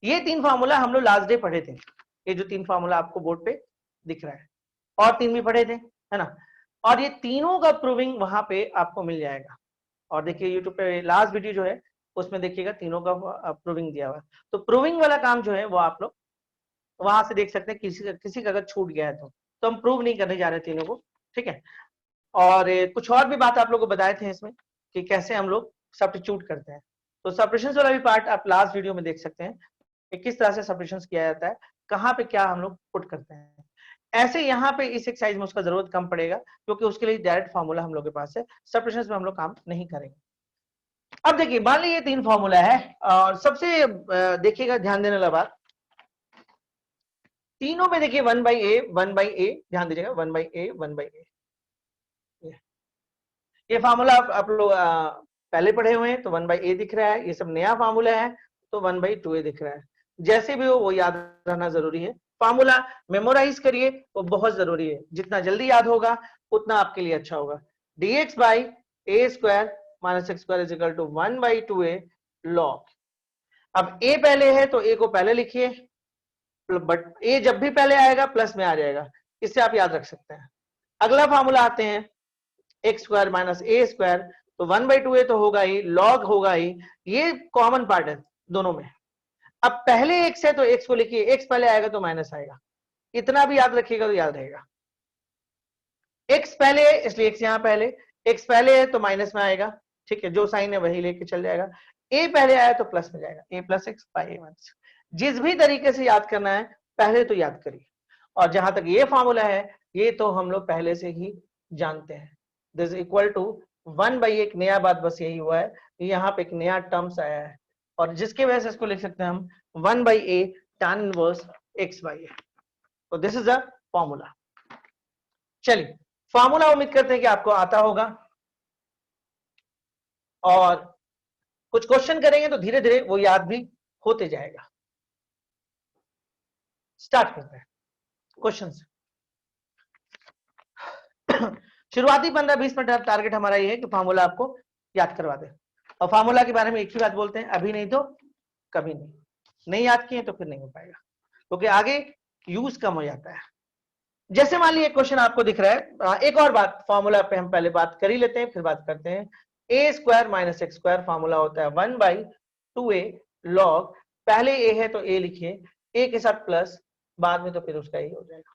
ये 3 फार्मूला हम लोग लास्ट डे पढ़े थे, ये जो 3 फार्मूला आपको बोर्ड पे दिख रहा है, और 3 भी पढ़े थे, है ना। और ये तीनों का प्रूविंग वहां पे आपको मिल जाएगा। और देखिए यूट्यूब पे लास्ट वीडियो जो है उसमें देखिएगा तीनों का प्रूविंग दिया हुआ है। तो प्रूविंग वाला काम जो है वो आप लोग वहां से देख सकते हैं, किसी का अगर छूट गया है तो हम प्रूव नहीं करने जा रहे तीनों को, ठीक है। और कुछ और भी बात आप लोगों को बताए थे इसमें कि कैसे हम लोग सब्स्टिट्यूट करते हैं। तो सब्स्टिट्यूशंस वाला भी पार्ट आप लास्ट वीडियो में देख सकते हैं कि किस तरह से सब्स्टिट्यूशंस किया जाता है, कहाँ पे क्या हम लोग पुट करते हैं। ऐसे यहाँ पे इस एक्सरसाइज में उसका जरूरत कम पड़ेगा क्योंकि उसके लिए डायरेक्ट फार्मूला हम लोग के पास है, सब्स्टिट्यूशंस में हम लोग काम नहीं करेंगे। अब देखिए मान लीजिए 3 फार्मूला है और सबसे देखिएगा ध्यान देने वाला बात, तीनों में देखिए 1/a ध्यान दीजिएगा, 1/a ये फार्मूला आप लोग पहले पढ़े हुए हैं तो 1/a दिख रहा है, ये सब नया फार्मूला है तो 1/2a दिख रहा है। जैसे भी हो वो याद रहना जरूरी है, फार्मूला मेमोराइज करिए, वो बहुत जरूरी है, जितना जल्दी याद होगा उतना आपके लिए अच्छा होगा। dx by a square minus x square is equal to 1/2a log। अब a पहले है तो a को पहले लिखिए, बट a जब भी पहले आएगा प्लस में आ जाएगा, इससे आप याद रख सकते हैं। अगला फार्मूला आते हैं x square minus a square, तो 1/2a तो होगा ही, लॉग होगा ही, ये कॉमन पार्ट है दोनों में। अब पहले एक्स है तो एक्स को लिखिए, एक्स पहले आएगा तो माइनस आएगा, इतना भी याद रखिएगा तो याद रहेगा। एक्स पहले है इसलिए एक्स यहां पहले, एक्स पहले है तो माइनस में आएगा, ठीक है, जो साइन है वही लेके चल जाएगा। ए पहले आया तो प्लस में जाएगा, a plus x by a minus. जिस भी तरीके से याद करना है पहले तो याद करिए। और जहां तक ये फॉर्मूला है ये तो हम लोग पहले से ही जानते हैं, दिस इक्वल टू 1/, एक नया बात बस यही हुआ है, यहाँ पे एक नया टर्म्स आया है और जिसके वजह से इसको लिख सकते हैं हम 1/a tan इनवर्स x/a। तो दिस इज अ फॉर्मूला। चलिए फॉर्मूला उम्मीद करते हैं कि आपको आता होगा, और कुछ क्वेश्चन करेंगे तो धीरे धीरे वो याद भी होते जाएगा। स्टार्ट करते हैं क्वेश्चन से। शुरुआती 15-20 मिनट टारगेट हमारा ये है कि फार्मूला आपको याद करवा दे, और फार्मूला के बारे में एक ही बात बोलते हैं, अभी नहीं तो कभी नहीं याद किए तो फिर नहीं हो पाएगा, क्योंकि आगे यूज कम हो जाता है। जैसे मान लीजिए क्वेश्चन आपको दिख रहा है, एक और बात फार्मूला पे हम पहले बात कर ही लेते हैं फिर बात करते हैं। A square minus x square formula होता है 1/2a लॉग, पहले ए है तो ए लिखिए, ए के साथ प्लस, बाद में तो फिर उसका ही हो जाएगा।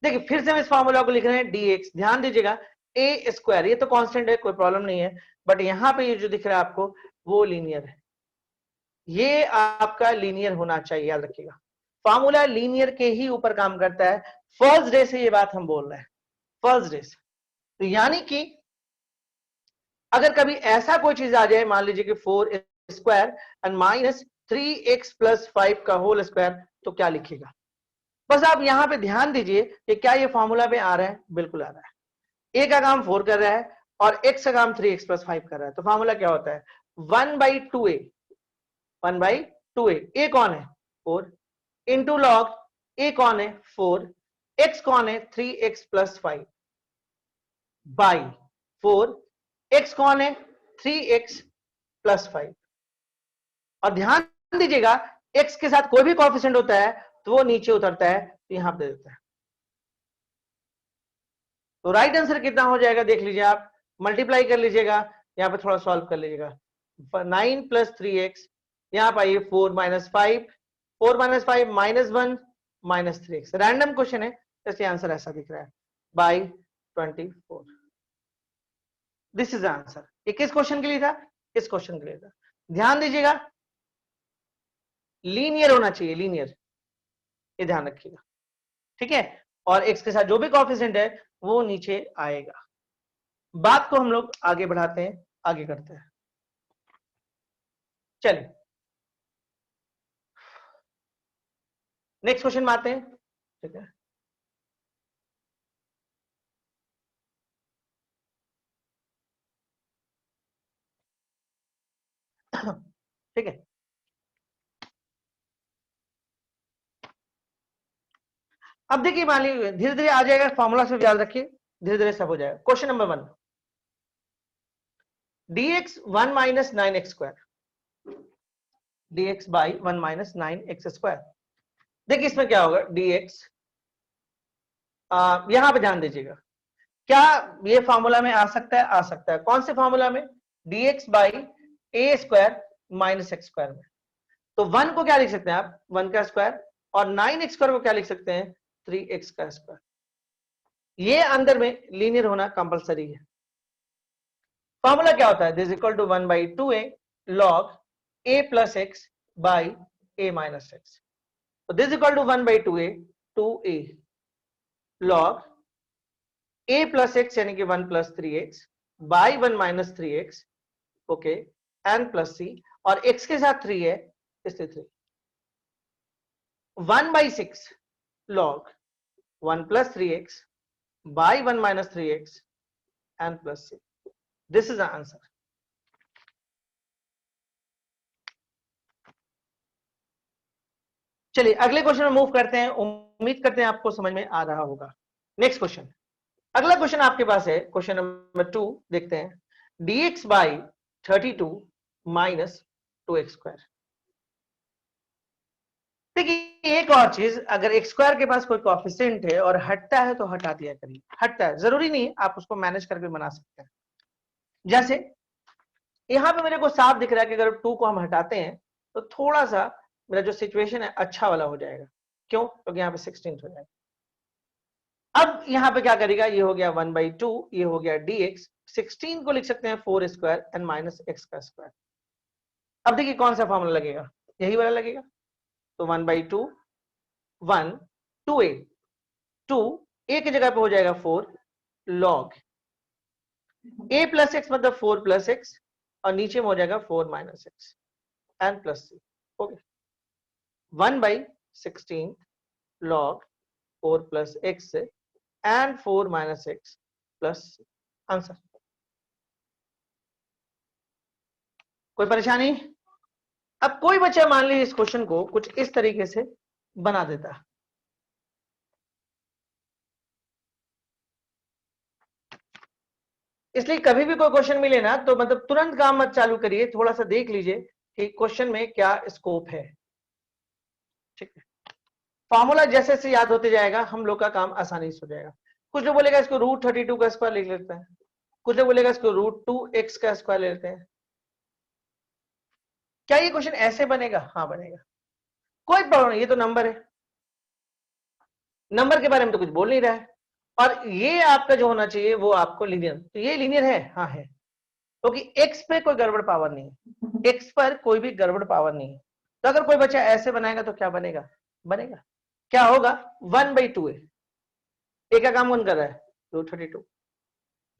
देखिए फिर से हम इस फार्मूला को लिख रहे हैं dx, ध्यान दीजिएगा ए स्क्वायर ये तो कांस्टेंट है, कोई प्रॉब्लम नहीं है, बट यहां पे ये जो दिख रहा है आपको वो लीनियर है, ये आपका लीनियर होना चाहिए, याद रखिएगा। फार्मूला लीनियर के ही ऊपर काम करता है, फर्स्ट डे से ये बात हम बोल रहे हैं, फर्स्ट डे से। तो यानी कि अगर कभी ऐसा कोई चीज आ जाए, मान लीजिए कि 4 square and minus 3x plus 5 का होल स्क्वायर, तो क्या लिखिएगा। बस आप यहां पे ध्यान दीजिए कि क्या ये फॉर्मूला पे आ रहा है, बिल्कुल आ रहा है। ए का काम 4 कर रहा है और x का काम 3x प्लस 5 कर रहा है, तो फॉर्मूला क्या होता है 1/2a, 1/2a, ए कौन है 4 इंटू लॉग, ए कौन है 4, x कौन है 3x प्लस 5 बाई 4, x कौन है 3x प्लस 5। और ध्यान दीजिएगा x के साथ कोई भी कोएफिशिएंट होता है तो वो नीचे उतरता है, तो यहां पे देता है। तो राइट आंसर कितना हो जाएगा देख लीजिए, आप मल्टीप्लाई कर लीजिएगा, यहां पे थोड़ा सॉल्व कर लीजिएगा। 9 प्लस 3x, यहां पर आइए 4 minus 5, 4 minus 5 minus 1 minus 3x, random question है इसलिए आंसर ऐसा दिख रहा है बाई 24। This is answer. ये किस क्वेश्चन के लिए था, इस क्वेश्चन के लिए था। ध्यान दीजिएगा लीनियर होना चाहिए, लीनियर, ये ध्यान रखिएगा, ठीक है। और x के साथ जो भी कोएफिशिएंट है वो नीचे आएगा। बात को हम लोग आगे बढ़ाते हैं, आगे करते हैं। चलिए नेक्स्ट क्वेश्चन में आते हैं, ठीक है। ठीक है, अब देखिए मान लीजिए धीरे धीरे आ जाएगा, फॉर्मूला से याद रखिए, धीरे धीरे सब हो जाएगा। Question number 1, dx 1 minus 9x square, dx by 1 minus 9x²। देखिए इसमें क्या होगा, dx, यहां पे ध्यान दीजिएगा, क्या ये फॉर्मूला में आ सकता है? आ सकता है। कौन से फॉर्मूला में? dx by a² minus x² में। तो 1 को क्या लिख सकते हैं आप? 1 का स्क्वायर, और 9x² को क्या लिख सकते हैं? 3x का स्क्वायर। ये अंदर में लीनियर होना कंपलसरी है। फॉर्मूला क्या होता है? This equal to 1 by 2a log a plus x by a minus x। तो this equal to 1 by 2a log a plus x यानी कि 1 plus 3x by 1 minus 3x, okay, n plus c, और x के साथ 3 है इसलिए 3। 1 by 6 log 1 plus 3x by 1 minus 3x n plus c. This is the answer. चलिए अगले question में मूव करते हैं। उम्मीद करते हैं आपको समझ में आ रहा होगा। नेक्स्ट क्वेश्चन, अगला क्वेश्चन आपके पास है, क्वेश्चन नंबर 2 देखते हैं। dx by 32 minus 2x²। देखिए एक और चीज, अगर x² के पास कोई कोएफिशिएंट है और हटता है तो हटा दिया करिए। हटता है जरूरी नहीं, आप उसको मैनेज करके बना सकते हैं। जैसे यहां पे मेरे को साफ दिख रहा है कि अगर 2 को हम हटाते हैं तो थोड़ा सा मेरा जो सिचुएशन है अच्छा वाला हो जाएगा। क्यों? क्योंकि यहाँ पे 16 हो जाएगा। अब यहाँ पे क्या करेगा, ये हो गया 1 बाई 2, ये हो गया dx। 16 को लिख सकते हैं 4² एंड माइनस x का स्क्वायर। अब देखिए कौन सा फॉर्मूला लगेगा, यही वाला लगेगा। तो 1 बाई 2, 1, 2a, 2 a की जगह पे हो जाएगा 4 log a प्लस एक्स मतलब 4 प्लस एक्स, और नीचे में हो जाएगा 4 minus x and plus c. Okay, 1 by 16 log 4 plus x and 4 minus x plus c. Answer. कोई परेशानी? अब कोई बच्चा मान लीजिए इस क्वेश्चन को कुछ इस तरीके से बना देता है। इसलिए कभी भी कोई क्वेश्चन मिले ना तो मतलब तुरंत काम मत चालू करिए, थोड़ा सा देख लीजिए कि क्वेश्चन में क्या स्कोप है। ठीक है, फॉर्मूला जैसे जैसे याद होते जाएगा हम लोग का काम आसानी से हो जाएगा। कुछ लोग बोलेगा इसको √32 का स्क्वायर लिख लेते हैं, कुछ लोग बोलेगा इसको √2x का स्क्वायर ले लेते हैं। क्या ये क्वेश्चन ऐसे बनेगा? हाँ बनेगा, कोई प्रॉब्लम नहीं, ये तो नंबर है, नंबर के बारे में तो कुछ बोल नहीं रहा है। और ये आपका जो होना चाहिए वो आपको लीनियर, तो ये लीनियर है, हाँ है, क्योंकि x पे कोई गड़बड़ पावर नहीं है, x पर कोई भी गड़बड़ पावर नहीं है। तो अगर कोई बच्चा ऐसे बनाएगा तो क्या बनेगा? बनेगा क्या होगा? 1 बाई 2a, ए का काम कौन कर रहा है? √32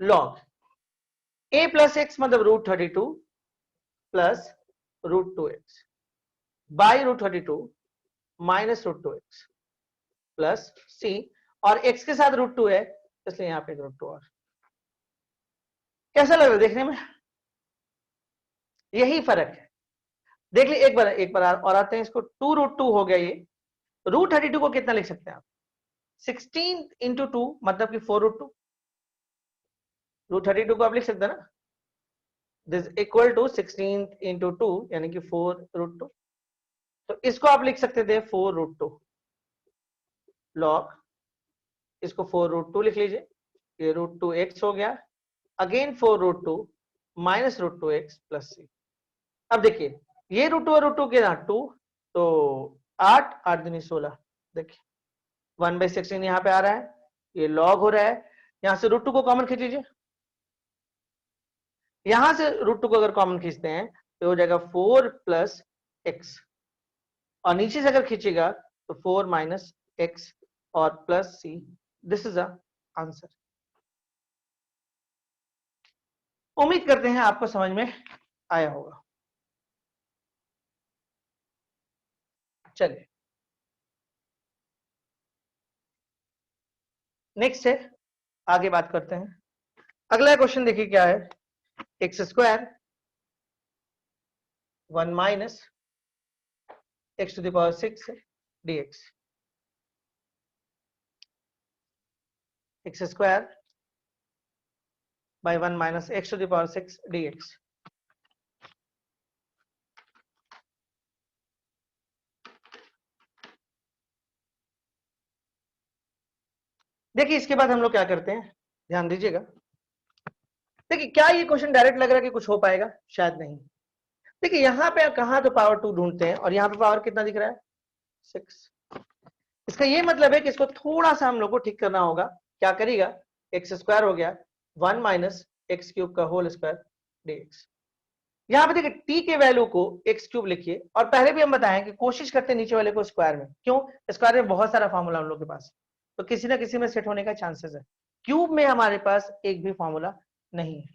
log a प्लस एक्स मतलब √32 plus √2x by √32 minus √2x plus c, और x के साथ √2 है इसलिए यहाँ पे √2 और। कैसा लग रहा है देखने में? यही फर्क है। देख ली एक बार और आते हैं इसको। 2√2 हो गया ये। √32 को कितना लिख सकते हैं आप? 16 इंटू 2 मतलब कि 4√2। √32 को आप लिख सकते हैं ना, दिस इक्वल टू 16 इंटू 2 यानी कि 4√2। तो इसको आप लिख सकते थे 4√2 log, इसको 4√2 लिख लीजिए, ये √2x हो गया, अगेन 4√2 माइनस √2x प्लस सी। अब देखिए ये √2 और √2 के ना 2, तो 8, 8 दूनी 16। देखिए 1 बाई 16 यहाँ पे आ रहा है, ये लॉग हो रहा है, यहां से √2 को कॉमन खींच लीजिए, यहां से √2 को अगर कॉमन खींचते हैं तो हो जाएगा 4 प्लस एक्स, और नीचे से अगर खींचेगा तो 4 माइनस एक्स और plus c. This is the answer. उम्मीद करते हैं आपको समझ में आया होगा। चलिए नेक्स्ट है, आगे बात करते हैं। अगला क्वेश्चन देखिए क्या है, x² 1 minus x⁶ dx, x² by 1 minus x⁶ dx। देखिए इसके बाद हम लोग क्या करते हैं, ध्यान दीजिएगा। देखिए क्या ये क्वेश्चन डायरेक्ट लग रहा है कि कुछ हो पाएगा, शायद नहीं। देखिए यहाँ पे कहाँ तो पावर 2 ढूंढते हैं और यहाँ पे पावर कितना दिख रहा है 6। इसका ये मतलब है कि इसको थोड़ा सा हम लोग को ठीक करना होगा। क्या करिएगा, एक्स स्क्वायर हो गया 1 माइनस एक्स क्यूब का होल स्क्वायर dx। यहाँ पे देखिए t के वैल्यू को एक्स क्यूब लिखिए, और पहले भी हम बताएं कि कोशिश करते हैं नीचे वाले को स्क्वायर में। क्यों, स्क्वायर में बहुत सारा फॉर्मूला हम लोग के पास, तो किसी ना किसी में सेट होने का चांसेस है। क्यूब में हमारे पास एक भी फॉर्मूला नहीं है।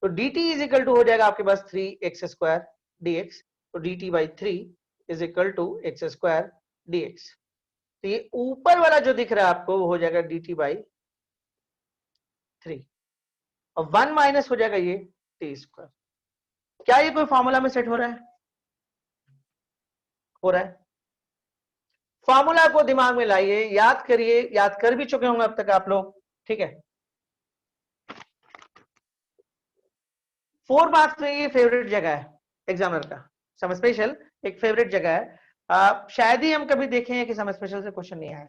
तो dt इज इक्वल टू हो जाएगा आपके पास 3x स्क्वायर dx। तो dt by 3 is equal to x square dx। तो ये ऊपर वाला जो दिख रहा है आपको वो हो जाएगा dt बाई 3, और 1 माइनस हो जाएगा ये टी स्क्वायर। क्या ये कोई फॉर्मूला में सेट हो रहा है? हो रहा है। फॉर्मूला को दिमाग में लाइए, याद करिए, याद कर भी चुके होंगे अब तक आप लोग, ठीक है। 4 मार्क्स में ये फेवरेट जगह है एग्जामिनर का। सम स्पेशल एक फेवरेट जगह है। शायद ही हम कभी देखे हैं कि सम स्पेशल से क्वेश्चन नहीं आया।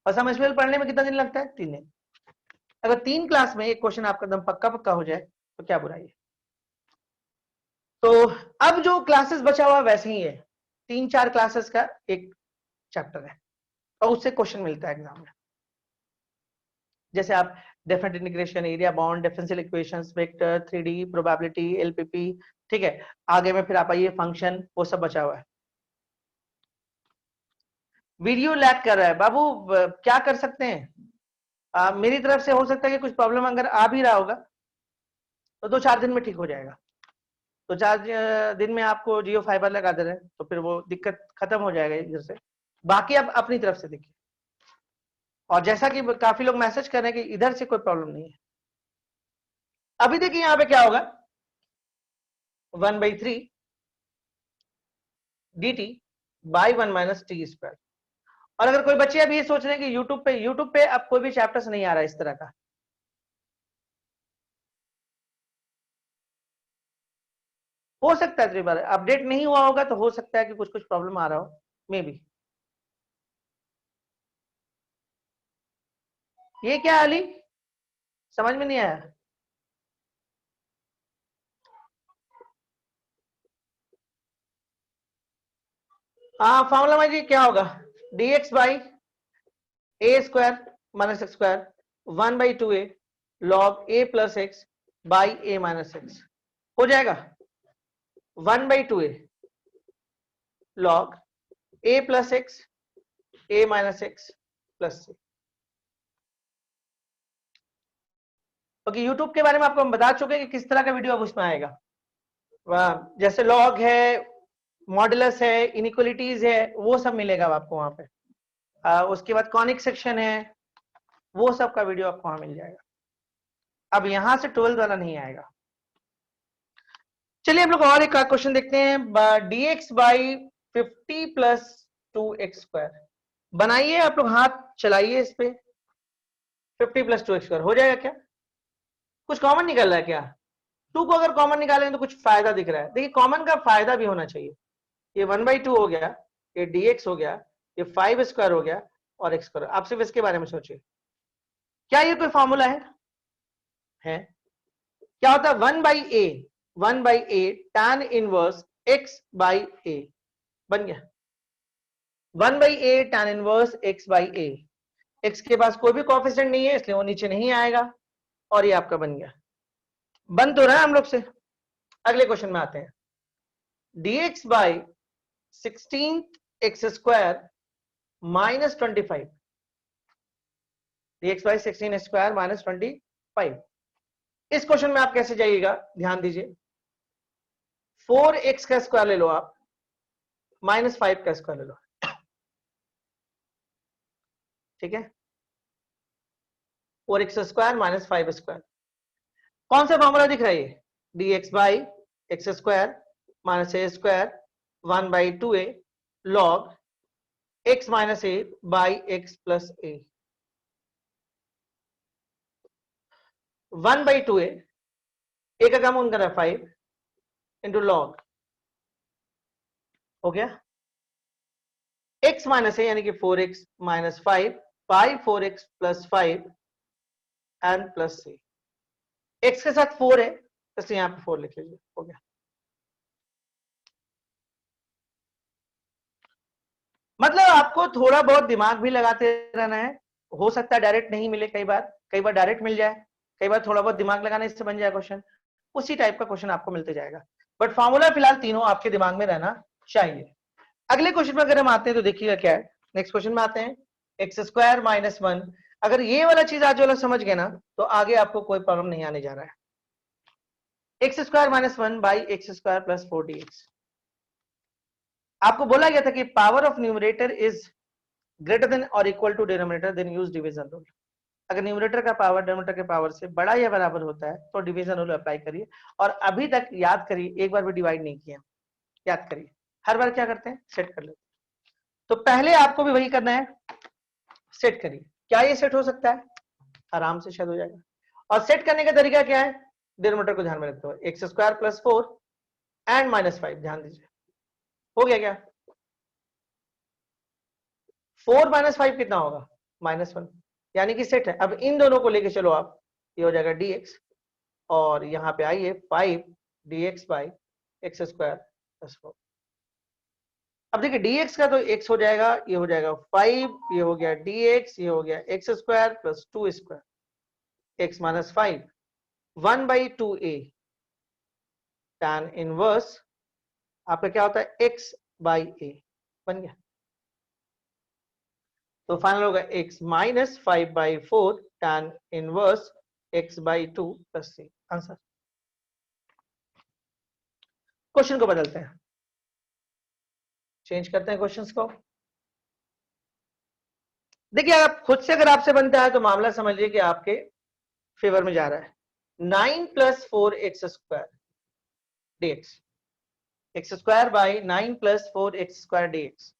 और सम स्पेशल पढ़ने में कितना दिन लगता है? 3 दिन। अगर 3 क्लास में एक क्वेश्चन आपका एकदम पक्का पक्का हो जाए तो क्या बुराई है। तो अब जो क्लासेस बचा हुआ वैसे ही है, 3-4 क्लासेस का एक चैप्टर है और उससे क्वेश्चन मिलता है एग्जाम में। जैसे आप definite integration, area bound, differential equations, vector, 3D, probability, LPP, ठीक है। आगे में फिर आप आइए फंक्शन, वो सब बचा हुआ है। वीडियो लैग कर रहा है बाबू, क्या कर सकते हैं। मेरी तरफ से हो सकता है कि कुछ प्रॉब्लम अगर आ भी रहा होगा तो 2-4 दिन में ठीक हो जाएगा। तो 4 दिन में आपको जियो फाइबर लगा दे रहे हैं तो फिर वो दिक्कत खत्म हो जाएगा इधर से। बाकी आप अपनी तरफ से देखिए, और जैसा कि काफी लोग मैसेज कर रहे हैं कि इधर से कोई प्रॉब्लम नहीं है। अभी देखिए यहाँ पे क्या होगा, 1/3 dt by 1 minus T square. और अगर कोई बच्चे अभी ये सोच रहे हैं कि यूट्यूब पे अब कोई भी चैप्टर्स नहीं आ रहा है इस तरह का, हो सकता है बार अपडेट नहीं हुआ होगा तो हो सकता है कि कुछ कुछ प्रॉब्लम आ रहा हो, मे बी। ये क्या है अली, समझ में नहीं आया। हाँ फॉर्मूला में जी क्या होगा, dx by a square minus x square 1/2a log a plus x by a minus x हो जाएगा 1/2a log a plus x a minus x plus c। Okay, YouTube के बारे में आपको हम बता चुके हैं कि किस तरह का वीडियो अब उसमें आएगा। जैसे लॉग है, मॉडुलस है, इनइक्वालिटीज है, वो सब मिलेगा आपको वहां पे। उसके बाद कॉनिक सेक्शन है, वो सब का वीडियो आपको वहां मिल जाएगा। अब यहां से 12 वाला नहीं आएगा। चलिए हम लोग और एक क्वेश्चन देखते हैं। dx by 50 plus 2x square बनाइए, आप लोग हाथ चलाइए इस पे। 50 प्लस 2x स्क्वायर हो जाएगा क्या? कुछ कॉमन निकल रहा है क्या? 2 को अगर कॉमन निकालेंगे तो कुछ फायदा दिख रहा है। देखिए कॉमन का फायदा भी होना चाहिए। ये 1/2 हो गया, ये dx हो गया, ये 5 स्क्वायर हो गया और x स्क्वायर। आप सिर्फ इसके बारे में सोचिए, क्या ये कोई फॉर्मूला है? क्या होता है 1/a tan inverse x by a बन गया। 1/a tan inverse x by a। x के पास कोई भी कोएफिशिएंट नहीं है इसलिए वो नीचे नहीं आएगा, और ये आपका बन गया। बन तो रहा है हम लोग से। अगले क्वेश्चन में आते हैं। dx by 16x square minus 25, dx by 16 square minus 25। इस क्वेश्चन में आप कैसे जाइएगा, ध्यान दीजिए। 4x का स्क्वायर ले लो आप, माइनस 5 का स्क्वायर ले लो, ठीक है। 4x स्क्वायर माइनस 5 स्क्वायर, कौन सा फॉर्मूला दिख रहा है ये? dx by x square minus a square 1/2a log x minus a by x plus A. 1/2a, ए का कॉमन करा 5 इंटू लॉग हो गया x माइनस ए यानी कि 4x minus 5 5 4x plus 5 n plus c. x के साथ 4 है तो इसलिए यहाँ पे 4 लिख लीजिए, हो गया। मतलब आपको थोड़ा बहुत दिमाग भी लगाते रहना है। हो सकता है डायरेक्ट नहीं मिले, कई बार डायरेक्ट मिल जाए, कई बार थोड़ा बहुत दिमाग लगाने से बन जाए क्वेश्चन। उसी टाइप का क्वेश्चन आपको मिलते जाएगा, बट फॉर्मूला फिलहाल तीनों आपके दिमाग में रहना चाहिए। अगले क्वेश्चन में अगर हम आते हैं तो देखिएगा क्या है। नेक्स्ट क्वेश्चन में आते हैं, एक्स स्क्वायर माइनस 1। अगर ये वाला चीज आज वाला समझ गए ना तो आगे आपको कोई प्रॉब्लम नहीं आने जा रहा है। X square minus 1 by x square plus 4dx। आपको बोला गया था कि power of numerator is greater than और equal to denominator, then use division rule. अगर न्यूमरेटर का पावर डिनोमिनेटर के पावर से बड़ा या बराबर होता है तो डिवीजन रूल अप्लाई करिए। और अभी तक याद करिए, एक बार भी डिवाइड नहीं किया, याद करिए। हर बार क्या करते हैं, सेट कर लेते हैं। तो पहले आपको भी वही करना है, सेट करिए। क्या ये सेट हो सकता है? आराम से शायद हो जाएगा। और सेट करने का तरीका क्या है? डिनोमिनेटर को ध्यान में रखते हुए x square plus 4 and minus 5, ध्यान दीजिए। हो गया क्या? 4 माइनस 5 कितना होगा? -1, यानी कि सेट है। अब इन दोनों को लेके चलो आप, ये हो जाएगा dx, और यहाँ पे आइए 5 dx by x square plus 4। अब देखिए dx का तो x हो जाएगा, ये हो जाएगा 5, ये हो गया dx, ये हो गया x square plus 2 square x minus 5 1 by 2a tan inverse आपका क्या होता है, x बाई a बन गया। तो फाइनल होगा x minus 5 by 4 tan inverse x by 2 plus c। Answer. Question को बदलते हैं, चेंज करते हैं क्वेश्चंस को। देखिए आप खुद से, अगर आपसे बनता है तो मामला समझ लीजिए कि आपके फेवर में जा रहा है। 9 plus 4 x square dx, x square by 9 plus 4 x square dx।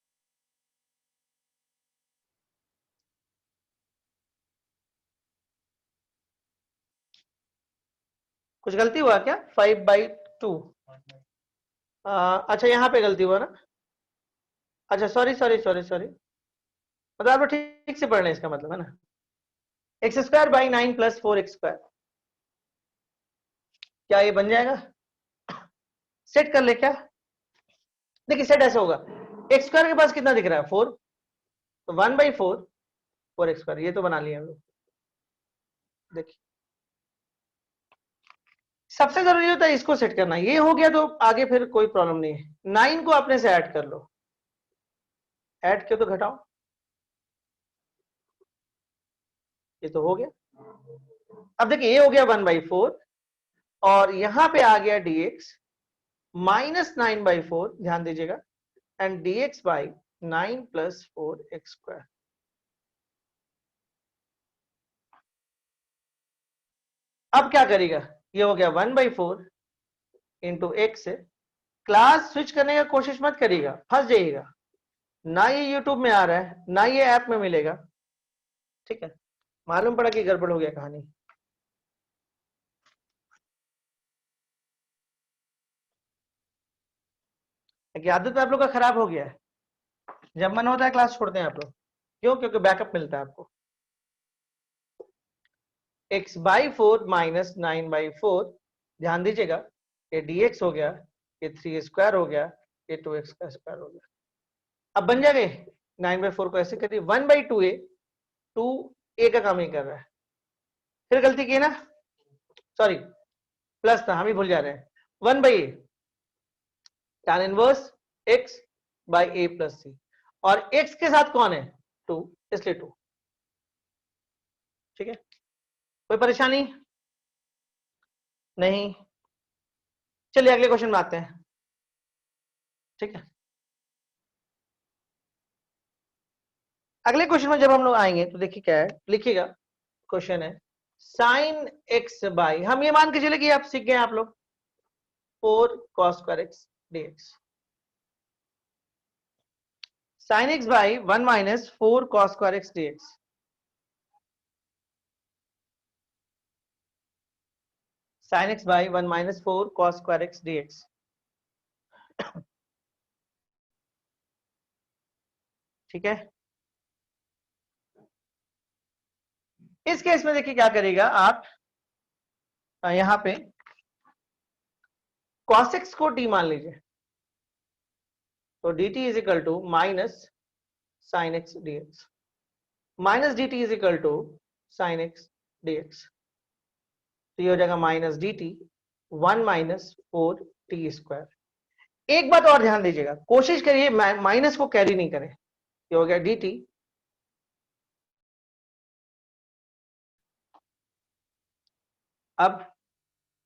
कुछ गलती हुआ क्या? 5 बाई 2, अच्छा यहाँ पे गलती हुआ ना। अच्छा सॉरी सॉरी सॉरी सॉरी, मतलब आप लोग ठीक से पढ़ रहे हैं, इसका मतलब है ना x square by 9 plus 4 x square. क्या ये बन जाएगा? सेट कर ले क्या? देखिए सेट ऐसा होगा, एक्स स्क्वायर के पास कितना दिख रहा है, 4, तो 1 बाई 4 एक्स स्क्वायर, ये तो बना लिया हम लोग। देखिए सबसे जरूरी होता है इसको सेट करना, ये हो गया तो आगे फिर कोई प्रॉब्लम नहीं है। 9 को अपने से ऐड कर लो, ऐड किया तो घटाओ, ये तो हो गया। अब देखिए ये हो गया 1 बाई 4, और यहां पे आ गया dx माइनस 9 बाई 4, ध्यान दीजिएगा, and dx by 9 plus 4 x square. अब क्या करेगा, ये हो गया 1 बाई 4 इंटू एक्स से। क्लास स्विच करने का कोशिश मत करिएगा, फंस जाइएगा। ना ये यूट्यूब में आ रहा है, ना ये ऐप में मिलेगा, ठीक है। मालूम पड़ा कि गड़बड़ हो गया कहानी। कि आदत आप लोग का खराब हो गया है, जब मन होता है क्लास छोड़ते हैं आप लोग। क्यों? क्योंकि बैकअप मिलता है आपको। x बाई 4 माइनस 9 बाई 4, ध्यान दीजिएगा, ये dx हो गया, ये 3 स्क्वायर हो गया, ये 2x का स्क्वायर हो गया। अब बन जाएंगे 9 बाई 4 को ऐसे करिए, 1 बाई 2a, 2a का काम ही कर रहा है। फिर गलती की ना, सॉरी प्लस था, हम ही भूल जा रहे हैं। 1 by a tan inverse x by a plus c, और x के साथ कौन है, 2, इसलिए 2। ठीक है, कोई परेशानी नहीं? चलिए अगले क्वेश्चन में आते हैं, ठीक है। अगले क्वेश्चन में जब हम लोग आएंगे तो देखिए क्या है, लिखिएगा। क्वेश्चन है साइन एक्स बाई, हम ये मान के चले कि आप सीख गए आप लोग, 4 cos square x dx। Sine x by 1 minus 4 cos square x dx। Sine x by 1 minus 4 cos square x dx। ठीक है, इस केस में देखिए क्या करेगा आप, यहां पे cos x को t मान लीजिए, तो dt is equal to minus sine x dx, minus dt is equal to sine x dx, तो ये हो जाएगा minus dt 1 minus 4t square. एक बात और ध्यान दीजिएगा, कोशिश करिए माइनस को कैरी नहीं करें। ये हो गया dt, अब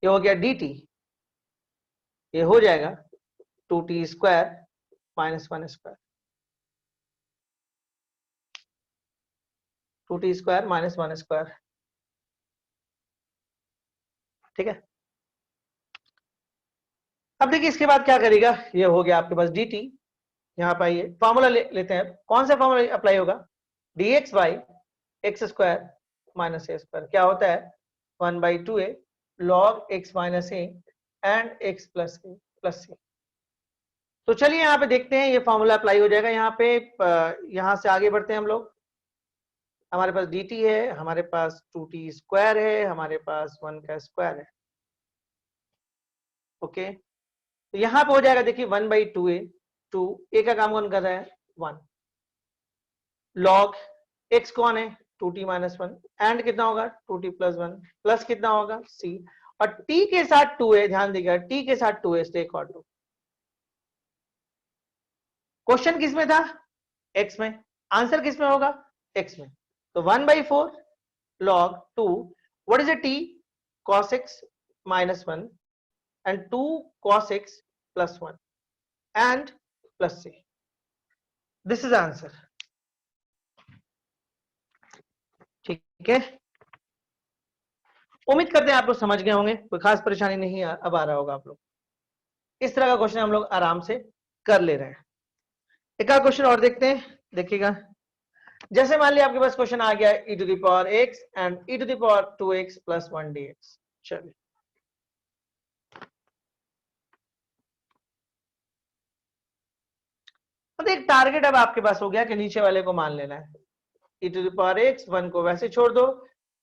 ये हो गया dt, ये हो जाएगा 2t square minus 1 square, 2t square minus 1 square, ठीक है। अब देखिए इसके बाद क्या करेगा, ये हो गया आपके पास dt, यहां पर आइए फॉर्मूला लेते हैं। कौन सा फॉर्मूला अप्लाई होगा, dx by x square minus a square, क्या होता है 1/2a log x minus a and x plus a plus c. तो चलिए यहाँ पे देखते हैं ये फॉर्मूला अप्लाई हो जाएगा। यहाँ पे यहाँ से आगे बढ़ते हैं हम लोग। हमारे पास dt है, हमारे पास 2t स्क्वायर है, हमारे पास 1 का स्क्वायर है, ओके। तो यहाँ पे हो जाएगा देखिए 1/2a, 2 a का काम कौन कर रहा है 1, log x कौन है 2t माइनस 1 एंड कितना होगा 2t प्लस 1 प्लस कितना होगा c, और t के साथ 2 है, ध्यान दीजिएगा t के साथ 2 है, स्टेक और 2। क्वेश्चन किस में था x में, आंसर किस में होगा x में, तो 1/4 log 2 what is a t cos x minus 1 and 2 cos x plus 1 and plus c, this is answer, ठीक है। उम्मीद करते हैं आप लोग समझ गए होंगे, कोई खास परेशानी नहीं अब आ रहा होगा आप लोग। इस तरह का क्वेश्चन हम लोग आराम से कर ले रहे हैं। एक और क्वेश्चन और देखते हैं, देखिएगा। जैसे मान लिया आपके पास क्वेश्चन आ गया e to the power x and e to the power 2x plus 1 dx। चलिए तो एक टारगेट अब आपके पास हो गया कि नीचे वाले को मान लेना है, e to the power x 1 को वैसे छोड़ दो,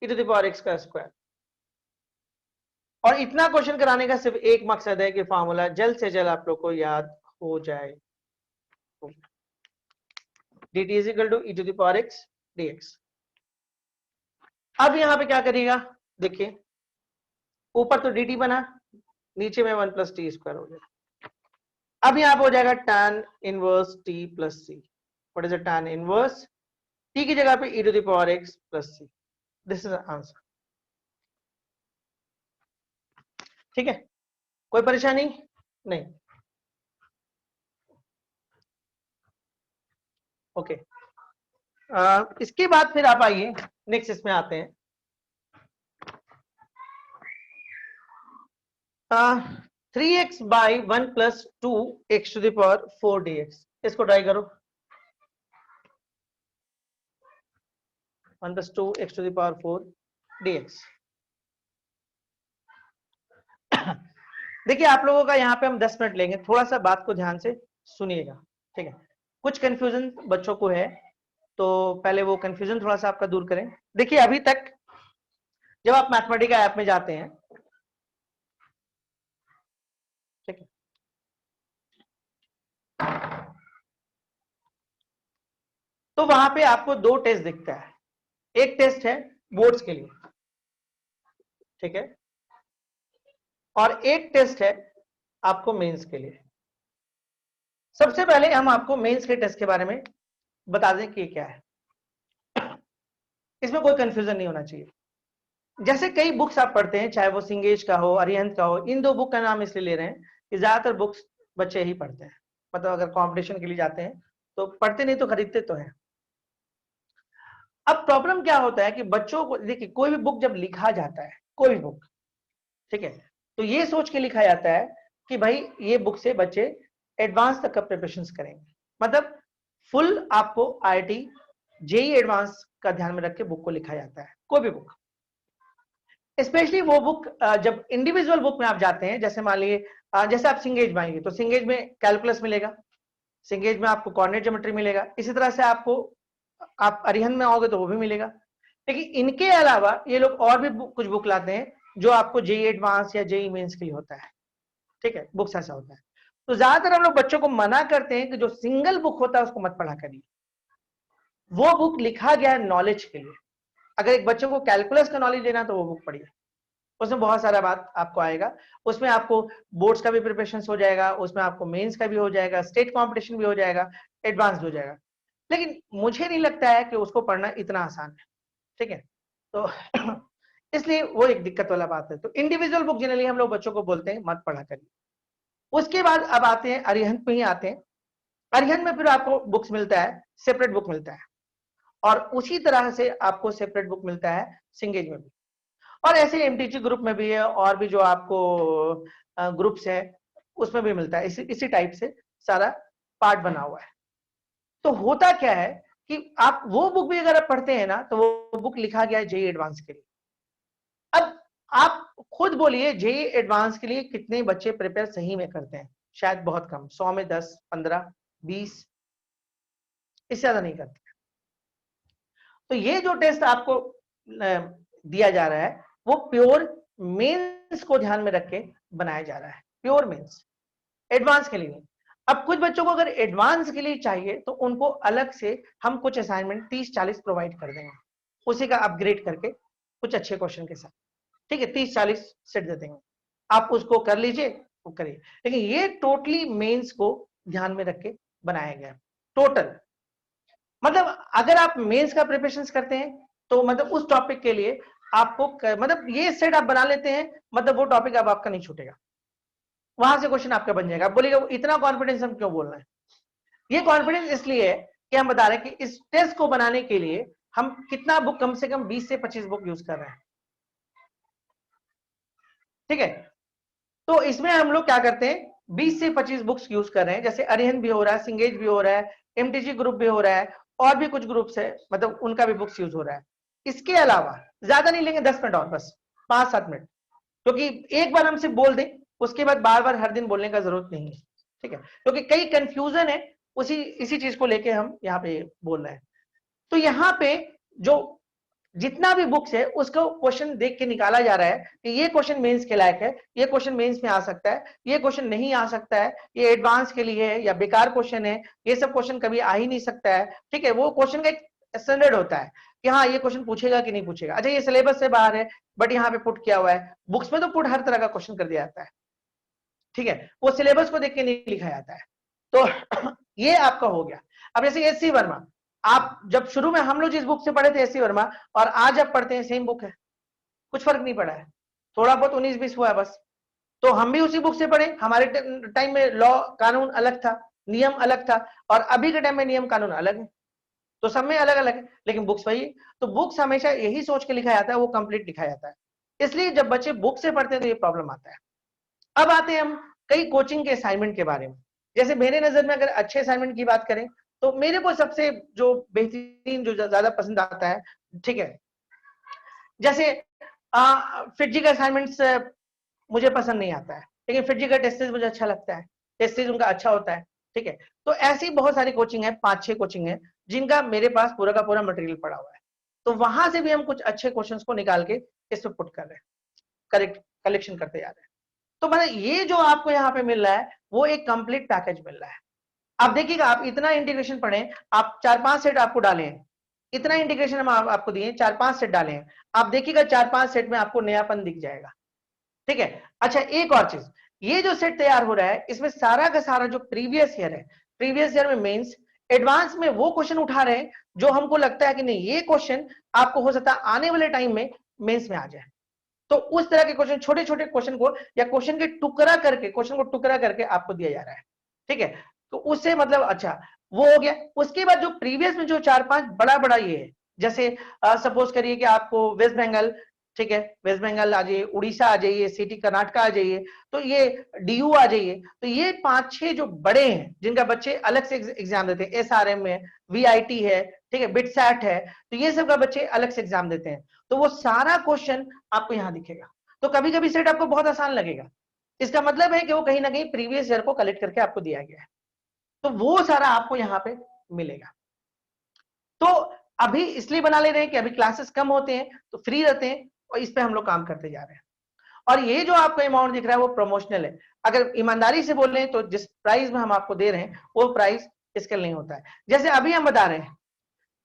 e to the power x का स्क्वायर। और इतना क्वेश्चन कराने का सिर्फ एक मकसद है कि फार्मूला जल्द से जल्द आप लोग को याद हो जाए। dt is equal to e to the power x dx। अब यहां पे क्या करेगा, देखिए ऊपर तो dt बना, नीचे में 1 प्लस टी स्क्वायर हो गया। अब यहां पे हो जाएगा tan inverse t plus c, what is tan inverse t की जगह पे e to the power x plus c, this is answer, ठीक है। कोई परेशानी नहीं, ओके। इसके बाद फिर आप आइए नेक्स्ट इसमें आते हैं। 3x by 1 plus 2x to the power 4 dx, इसको ट्राई करो। 1 plus 2x to the power 4 dx। देखिए आप लोगों का यहाँ पे हम 10 मिनट लेंगे, थोड़ा सा बात को ध्यान से सुनिएगा, ठीक है। कुछ कंफ्यूजन बच्चों को है, तो पहले वो कंफ्यूजन थोड़ा सा आपका दूर करें। देखिए अभी तक जब आप मैथमेटिका ऐप में जाते हैं, ठीक है, तो वहां पे आपको 2 टेस्ट दिखता है। एक टेस्ट है बोर्ड्स के लिए, ठीक है, और एक टेस्ट है आपको मेंस के लिए। सबसे पहले हम आपको मेंस के टेस्ट के बारे में बता दें कि क्या है, इसमें कोई कंफ्यूजन नहीं होना चाहिए। जैसे कई बुक्स आप पढ़ते हैं, चाहे वो सिंगेज का हो, अरिहंत का हो, इन 2 बुक का नाम इसलिए ले रहे हैं कि ज्यादातर बुक्स बच्चे ही पढ़ते हैं, मतलब अगर कंपटीशन के लिए जाते हैं तो पढ़ते नहीं तो खरीदते तो हैं। अब प्रॉब्लम क्या होता है कि बच्चों को, देखिए कोई भी बुक जब लिखा जाता है, कोई भी बुक, ठीक है, तो ये सोच के लिखा जाता है कि भाई ये बुक से बच्चे एडवांस तक का प्रिपरेशन करेंगे, मतलब फुल आपको IIT जेईई एडवांस का ध्यान में रख के बुक को लिखा जाता है। कोई भी बुक, स्पेशली वो बुक जब इंडिविजुअल बुक में आप जाते हैं, जैसे मान लीजिए जैसे आप सिंगेज में आएंगे तो सिंगेज में कैलकुलस मिलेगा, सिंगेज में आपको कोऑर्डिनेट ज्योमेट्री मिलेगा, इसी तरह से आपको आप अरिहंत में आओगे तो वो भी मिलेगा। लेकिन इनके अलावा ये लोग और भी कुछ बुक लाते हैं जो आपको जेई एडवांस या जेई मेंस के लिए होता है, ठीक है, बुक्स ऐसा होता है। तो ज्यादातर हम लोग बच्चों को मना करते हैं कि जो सिंगल बुक होता है उसको मत पढ़ा करिए, वो बुक लिखा गया है नॉलेज के लिए। अगर एक बच्चे को कैलकुलस का नॉलेज लेना तो वो बुक पढ़िए, उसमें बहुत सारा बात आपको आएगा, उसमें आपको बोर्ड्स का भी प्रिपरेशन हो जाएगा, उसमें आपको मेंस का भी हो जाएगा, स्टेट कंपटीशन भी हो जाएगा, एडवांस हो जाएगा। लेकिन मुझे नहीं लगता है कि उसको पढ़ना इतना आसान है, ठीक है। तो इसलिए वो एक दिक्कत वाला बात है। तो इंडिविजुअल बुक जनरली हम लोग बच्चों को बोलते हैं मत पढ़ा करिए। उसके बाद अब आते हैं अरिहंत में ही आते हैं। अरिहंत में फिर आपको बुक्स मिलता है, सेपरेट बुक मिलता है, और उसी तरह से आपको सेपरेट बुक मिलता है सिंगेज में भी, और ऐसे एमटीजी ग्रुप में भी है, और भी जो आपको ग्रुप्स है उसमें भी मिलता है, इसी टाइप से सारा पार्ट बना हुआ है। तो होता क्या है कि आप वो बुक भी अगर आप पढ़ते हैं ना, तो वो बुक लिखा गया है जेई एडवांस के लिए। अब आप खुद बोलिए जेई एडवांस के लिए कितने बच्चे प्रिपेयर सही में करते हैं? शायद बहुत कम, 100 में 10, 15, 20, इससे ज्यादा नहीं करते। तो ये जो टेस्ट आपको दिया जा रहा है वो प्योर मेंस को ध्यान में रख के बनाया जा रहा है, प्योर मेंस, एडवांस के लिए नहीं। अब कुछ बच्चों को अगर एडवांस के लिए चाहिए तो उनको अलग से हम कुछ असाइनमेंट 30-40 प्रोवाइड कर देंगे, उसी का अपग्रेड करके कुछ अच्छे क्वेश्चन के साथ, ठीक है, 30-40 सेट दे देंगे, आप उसको कर लीजिए, वो करिए। लेकिन ये टोटली मेंस को ध्यान में रख के बनाया गया टोटल। मतलब अगर आप मेंस का प्रिपरेशन करते हैं तो मतलब उस टॉपिक के लिए आपको मतलब ये सेट आप बना लेते हैं, मतलब वो टॉपिक अब आपका नहीं छूटेगा, वहां से क्वेश्चन आपका बन जाएगा। आप बोलिएगा इतना कॉन्फिडेंस हम क्यों बोल रहे हैं? ये कॉन्फिडेंस इसलिए है कि हम बता रहे हैं कि इस टेस्ट को बनाने के लिए हम कितना बुक, कम से कम 20 से 25 बुक यूज कर रहे हैं, ठीक है। तो इसमें हम लोग क्या करते हैं, 20 से 25 बुक्स यूज कर रहे हैं, जैसे अरिहंत भी हो रहा है, सिंगेज भी हो रहा है, एमटीजी ग्रुप भी हो रहा है, और भी कुछ ग्रुप्स है, मतलब उनका भी बुक्स यूज हो रहा है। इसके अलावा ज्यादा नहीं लेंगे, 10 मिनट और बस, 5-7 मिनट, क्योंकि एक बार हमसे बोल दें उसके बाद बार बार हर दिन बोलने का जरूरत नहीं है, ठीक है, क्योंकि कई कंफ्यूजन है, इसी चीज को लेके हम यहाँ पे बोल रहे हैं। तो यहाँ पे जो जितना भी बुक्स है उसको क्वेश्चन देख के निकाला जा रहा है कि ये क्वेश्चन मेंस के लायक है, ये क्वेश्चन मेंस में आ सकता है, ये क्वेश्चन नहीं आ सकता है, ये एडवांस के लिए है या बेकार क्वेश्चन है, ये सब क्वेश्चन कभी आ ही नहीं सकता है, ठीक है। वो क्वेश्चन का एक स्टैंडर्ड होता है कि हाँ ये क्वेश्चन पूछेगा कि नहीं पूछेगा, अच्छा ये सिलेबस से बाहर है बट यहाँ पे पुट किया हुआ है। बुक्स में तो पुट हर तरह का क्वेश्चन कर दिया जाता है, ठीक है, वो सिलेबस को देख के नहीं लिखा जाता है। तो ये आपका हो गया। अब जैसे एससी वर्मा, आप जब शुरू में हम लोग जिस बुक से पढ़े थे एससी वर्मा, और आज आप पढ़ते हैं सेम बुक है, कुछ फर्क नहीं पड़ा है, थोड़ा बहुत 19-20 हुआ है बस। तो हम भी उसी बुक से पढ़े, हमारे टाइम में लॉ कानून अलग था, नियम अलग था, और अभी के टाइम में नियम कानून अलग है, तो सब में अलग अलग है, लेकिन बुक्स वही है। तो बुक्स हमेशा यही सोच के लिखा जाता है, वो कंप्लीट लिखा जाता है, इसलिए जब बच्चे बुक से पढ़ते हैं तो ये प्रॉब्लम आता है। अब आते हैं हम कई कोचिंग के असाइनमेंट के बारे में। जैसे मेरे नजर में अगर अच्छे असाइनमेंट की बात करें तो मेरे को सबसे जो बेहतरीन, जो ज्यादा पसंद आता है, ठीक है, जैसे फिटजी का असाइनमेंट्स मुझे पसंद नहीं आता है, लेकिन फिटजी का टेस्टेज मुझे अच्छा लगता है, टेस्टेज उनका अच्छा होता है, ठीक है। तो ऐसी बहुत सारी कोचिंग है, 5-6 कोचिंग है जिनका मेरे पास पूरा का पूरा मटेरियल पड़ा हुआ है। तो वहां से भी हम कुछ अच्छे क्वेश्चंस को निकाल के इस पे पुट कर रहे हैं, करेक्ट कलेक्शन करते जा रहे हैं। तो मतलब ये जो आपको यहाँ पे मिल रहा है वो एक कंप्लीट पैकेज मिल रहा है। आप देखिएगा, आप इतना इंटीग्रेशन पढ़े, आप 4-5 सेट आपको डाले हैं, इतना इंटीग्रेशन हम आपको दिए, 4-5 सेट डाले हैं, आप देखिएगा 4-5 सेट में आपको नयापन दिख जाएगा, ठीक है। अच्छा एक और चीज, ये जो सेट तैयार हो रहा है इसमें सारा का सारा जो प्रीवियस ईयर है, प्रीवियस ईयर में मेंस एडवांस में वो क्वेश्चन उठा रहे हैं जो हमको लगता है कि नहीं ये क्वेश्चन आपको हो सकता है आने वाले टाइम में मेंस में आ जाए। तो उस तरह के क्वेश्चन, छोटे छोटे क्वेश्चन को या क्वेश्चन के टुकड़ा करके, क्वेश्चन को टुकड़ा करके आपको दिया जा रहा है, ठीक है। तो उससे मतलब अच्छा वो हो गया। उसके बाद जो प्रीवियस में जो 4-5 बड़ा बड़ा ये है, जैसे सपोज करिए कि आपको वेस्ट बंगाल, ठीक है, वेस्ट बंगाल आ जाइए, उड़ीसा आ जाइए, सिटी कर्नाटका आ जाइए, तो ये डीयू आ जाइए, तो ये 5-6 जो बड़े हैं जिनका बच्चे अलग से एग्जाम देते हैं, एसआरएम है, वीआईटी है, ठीक है, बिटसैट है, तो ये सब का बच्चे अलग से एग्जाम देते हैं, तो वो सारा क्वेश्चन आपको यहाँ दिखेगा। तो कभी कभी सेट आपको बहुत आसान लगेगा, इसका मतलब है कि वो कहीं ना कहीं प्रीवियस ईयर को कलेक्ट करके आपको दिया गया है, तो वो सारा आपको यहाँ पे मिलेगा। तो अभी इसलिए बना ले रहे हैं कि अभी क्लासेस कम होते हैं तो फ्री रहते हैं, और इस पे हम लोग काम करते जा रहे हैं। और ये जो आपको अमाउंट दिख रहा है वो प्रमोशनल है। अगर ईमानदारी से बोल रहे हैं तो जिस प्राइस में हम आपको दे रहे हैं वो प्राइस स्केल नहीं होता है। जैसे अभी हम बता रहे हैं,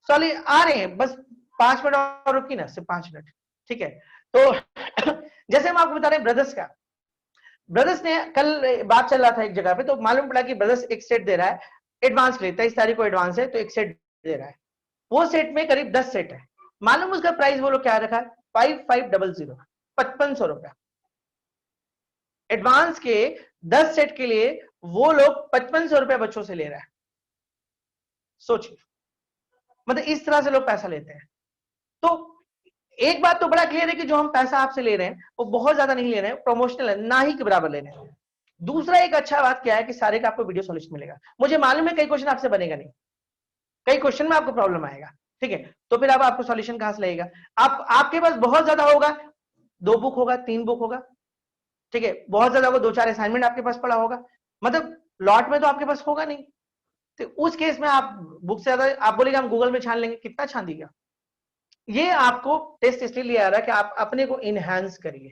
सॉरी आ रहे हैं, बस 5 मिनट और रुकी ना, सिर्फ 5 मिनट, ठीक है। तो जैसे हम आपको बता रहे हैं ब्रदर्स का, ब्रदर्स ने कल बात चल रहा था एक जगह पे, तो मालूम पड़ा कि ब्रदर्स एक सेट दे रहा है एडवांस के लिए, 23 तारीख को एडवांस है तो एक सेट दे रहा है। वो सेट में करीब 10 सेट है। मालूम उसका प्राइस वो लोग क्या रखा है, 5500, 5500 रुपया एडवांस के 10 सेट के लिए। वो लोग 5500 रुपया बच्चों से ले रहा है। सोचिए, मतलब इस तरह से लोग पैसा लेते हैं। तो एक बात तो बड़ा क्लियर है कि जो हम पैसा आपसे ले रहे हैं वो बहुत ज्यादा नहीं ले रहे हैं, प्रमोशनल है, ना ही के बराबर ले रहे हैं। दूसरा एक अच्छा बात क्या है कि सारे का आपको वीडियो सॉल्यूशन मिलेगा। मुझे मालूम है कई क्वेश्चन आपसे बनेगा नहीं, कई क्वेश्चन में आपको प्रॉब्लम आएगा, ठीक है, तो फिर अब आपको सॉल्यूशन कहां से लगेगा। आपके पास बहुत ज्यादा होगा, 2 बुक होगा, 3 बुक होगा, ठीक है, बहुत ज्यादा होगा, 2-4 असाइनमेंट आपके पास पड़ा होगा, मतलब लॉट में तो आपके पास होगा नहीं। तो उस केस में आप बुक से ज्यादा आप बोलेंगे हम गूगल में छान लेंगे, कितना छान दीजिएगा। ये आपको टेस्ट इसलिए लिया रहा है कि आप अपने को इनहेंस करिए,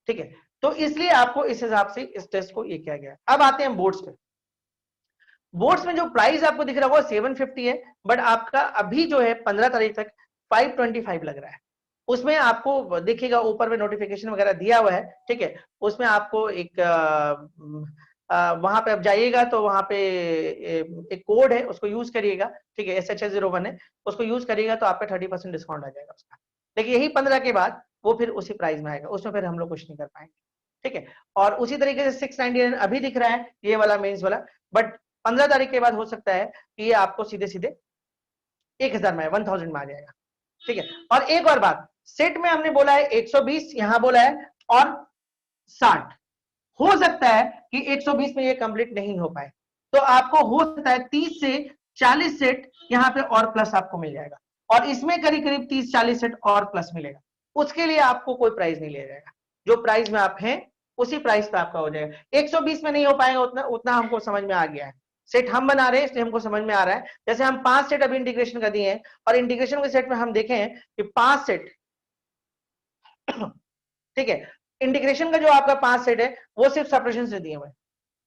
ठीक है, तो इसलिए आपको इस हिसाब से इस टेस्ट को ये किया गया है। अब आते हैं बोर्ड्स पे। बोर्ड्स में जो प्राइस आपको दिख रहा है वो 750 है, बट आपका अभी जो है 15 तारीख तक 525 लग रहा है। उसमें आपको देखिएगा ऊपर में नोटिफिकेशन वगैरह दिया हुआ है, ठीक है, उसमें आपको एक वहां पे आप जाइएगा तो वहां पे एक कोड है, उसको यूज करिएगा, ठीक है, SHS01 है, उसको यूज करिएगा तो आपका 30% डिस्काउंट आ जाएगा उसका। लेकिन यही 15 के बाद वो फिर उसी प्राइस में आएगा, उसमें फिर हम लोग कुछ नहीं कर पाएंगे, ठीक है। और उसी तरीके से 699 अभी दिख रहा है ये वाला मेंस वाला, बट 15 तारीख के बाद हो सकता है कि ये आपको सीधे सीधे 1000 में 1000 में आ जाएगा, ठीक है। और एक और बात, सेट में हमने बोला है 120, यहां बोला है और 60, हो सकता है कि 120 में ये कंप्लीट नहीं हो पाए, तो आपको हो सकता है 30 से 40 सेट यहां पे और प्लस आपको मिल जाएगा, और इसमें करीब करीब 30-40 सेट और प्लस मिलेगा। उसके लिए आपको कोई प्राइस नहीं लिया जाएगा, जो प्राइस में आप हैं उसी प्राइस पे आपका हो जाएगा। 120 में नहीं हो पाएगा, उतना हमको समझ में आ गया है। सेट हम बना रहे हैं इसलिए हमको समझ में आ रहा है। जैसे हम 5 सेट अभी इंटीग्रेशन का दिए हैं, और इंटीग्रेशन के सेट में हम देखें कि 5 सेट, ठीक है, इंटीग्रेशन का जो आपका 5 सेट है वो सिर्फ सब्ट्रैक्शन से दिए हुए,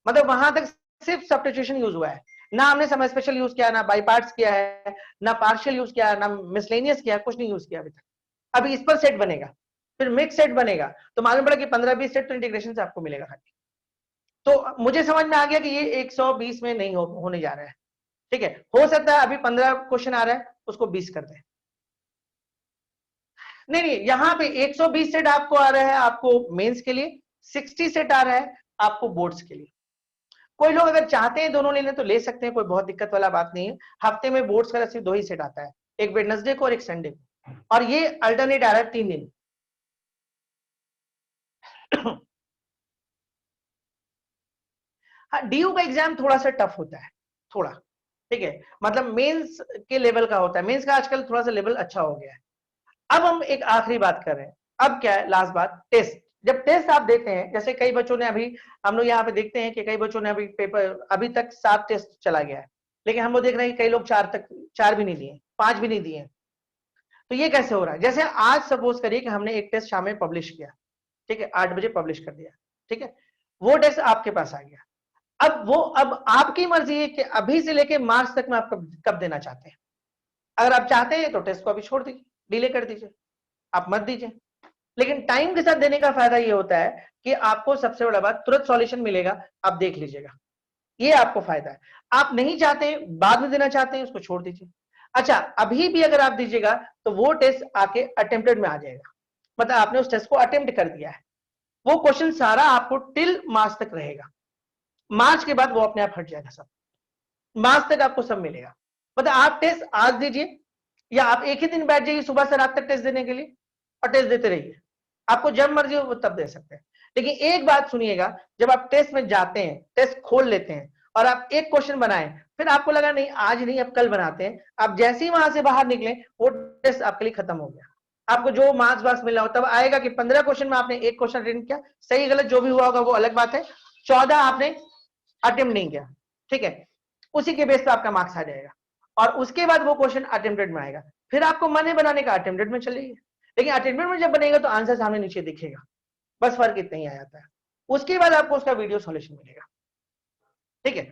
मतलब वहां तक सिर्फ सब्ट्रैक्शन यूज हुआ है, ना हमने सम स्पेशल यूज किया, ना बाई पार्ट्स किया है, ना पार्शियल यूज किया, ना मिसलेनियस किया, कुछ नहीं यूज किया अभी तक। अभी इस पर सेट बनेगा, फिर मिक्स सेट बनेगा, तो मालूम पड़ा कि 15-20 सेट तो इंटीग्रेशन से आपको मिलेगा खाली। तो मुझे समझ में आ गया कि ये 120 में नहीं होने जा रहा है, ठीक है। हो सकता है अभी 15 क्वेश्चन आ रहा है उसको 20 कर दे, नहीं यहाँ पे 120 सेट आपको आ रहा है आपको मेंस के लिए, 60 सेट आ रहा है आपको बोर्ड्स के लिए। कोई लोग अगर चाहते हैं दोनों लेने तो ले सकते हैं, कोई बहुत दिक्कत वाला बात नहीं है। हफ्ते में बोर्ड्स का सिर्फ 2 ही सेट आता है, एक वेडनेसडे को और एक संडे को, और ये अल्टरनेट आ रहा है 3 दिन। हाँ, डीयू का एग्जाम थोड़ा सा टफ होता है, थोड़ा, ठीक है, मतलब मेंस के लेवल का होता है, मेंस का आजकल थोड़ा सा लेवल अच्छा हो गया है। अब हम एक आखिरी बात कर रहे हैं, अब क्या है लास्ट बात, टेस्ट। जब टेस्ट आप देते हैं, जैसे कई बच्चों ने अभी, हम लोग यहाँ पे देखते हैं कि कई बच्चों ने अभी पेपर, अभी तक 7 टेस्ट चला गया है, लेकिन हम लोग देख रहे हैं कि कई लोग 4 भी नहीं दिए, 5 भी नहीं दिए। तो ये कैसे हो रहा है, जैसे आज सपोज करिए कि हमने एक टेस्ट शाम में पब्लिश किया, ठीक है, 8 बजे पब्लिश कर दिया, ठीक है, वो टेस्ट आपके पास आ गया। अब आपकी मर्जी है कि अभी से लेके मार्च तक में आप कब देना चाहते हैं। अगर आप चाहते हैं तो टेस्ट को अभी छोड़ दीजिए, डिले कर दीजिए, आप मत दीजिए। लेकिन टाइम के साथ देने का फायदा ये होता है कि आपको सबसे बड़ा बात तुरंत सॉल्यूशन मिलेगा, आप देख लीजिएगा, ये आपको फायदा है। आप नहीं चाहते, बाद में देना चाहते हैं, उसको छोड़ दीजिए। अच्छा, अभी भी अगर आप दीजिएगा तो वो टेस्ट आके अटेम्प्टेड में आ जाएगा, मतलब आपने उस टेस्ट को अटेम्प्ट कर दिया है, वो क्वेश्चन सारा आपको टिल मार्च तक रहेगा, मार्च के बाद वो अपने आप हट जाएगा, सब मार्च तक आपको सब मिलेगा। मतलब आप टेस्ट आज दीजिए, या आप एक ही दिन बैठ जाइए सुबह से रात तक टेस्ट देने के लिए, और टेस्ट देते रहिए, आपको जब मर्जी हो तब दे सकते हैं। लेकिन एक बात सुनिएगा, जब आप टेस्ट में जाते हैं, टेस्ट खोल लेते हैं, और आप एक क्वेश्चन बनाएं, फिर आपको लगा नहीं आज नहीं अब कल बनाते हैं, आप जैसे ही वहां से बाहर निकले वो टेस्ट आपके लिए खत्म हो गया। आपको जो मार्क्स वार्क्स मिला हो तब आएगा कि 15 क्वेश्चन में आपने एक क्वेश्चन अटेंड किया, सही गलत जो भी हुआ होगा वो अलग बात है, 14 आपने अटेम्प्ट नहीं किया, ठीक है, उसी के बेस पे आपका मार्क्स आ जाएगा, और उसके बाद वो क्वेश्चन अटेम्प्टेड में आएगा, फिर आपको मन है बनाने का, अटेम्प्टेड में चलेगी, लेकिन अटेम्प्टेड में जब बनेगा तो आंसर सामने नीचे दिखेगा, बस फर्क इतना ही आ जाता है। उसके बाद आपको उसका वीडियो सॉल्यूशन मिलेगा, ठीक है।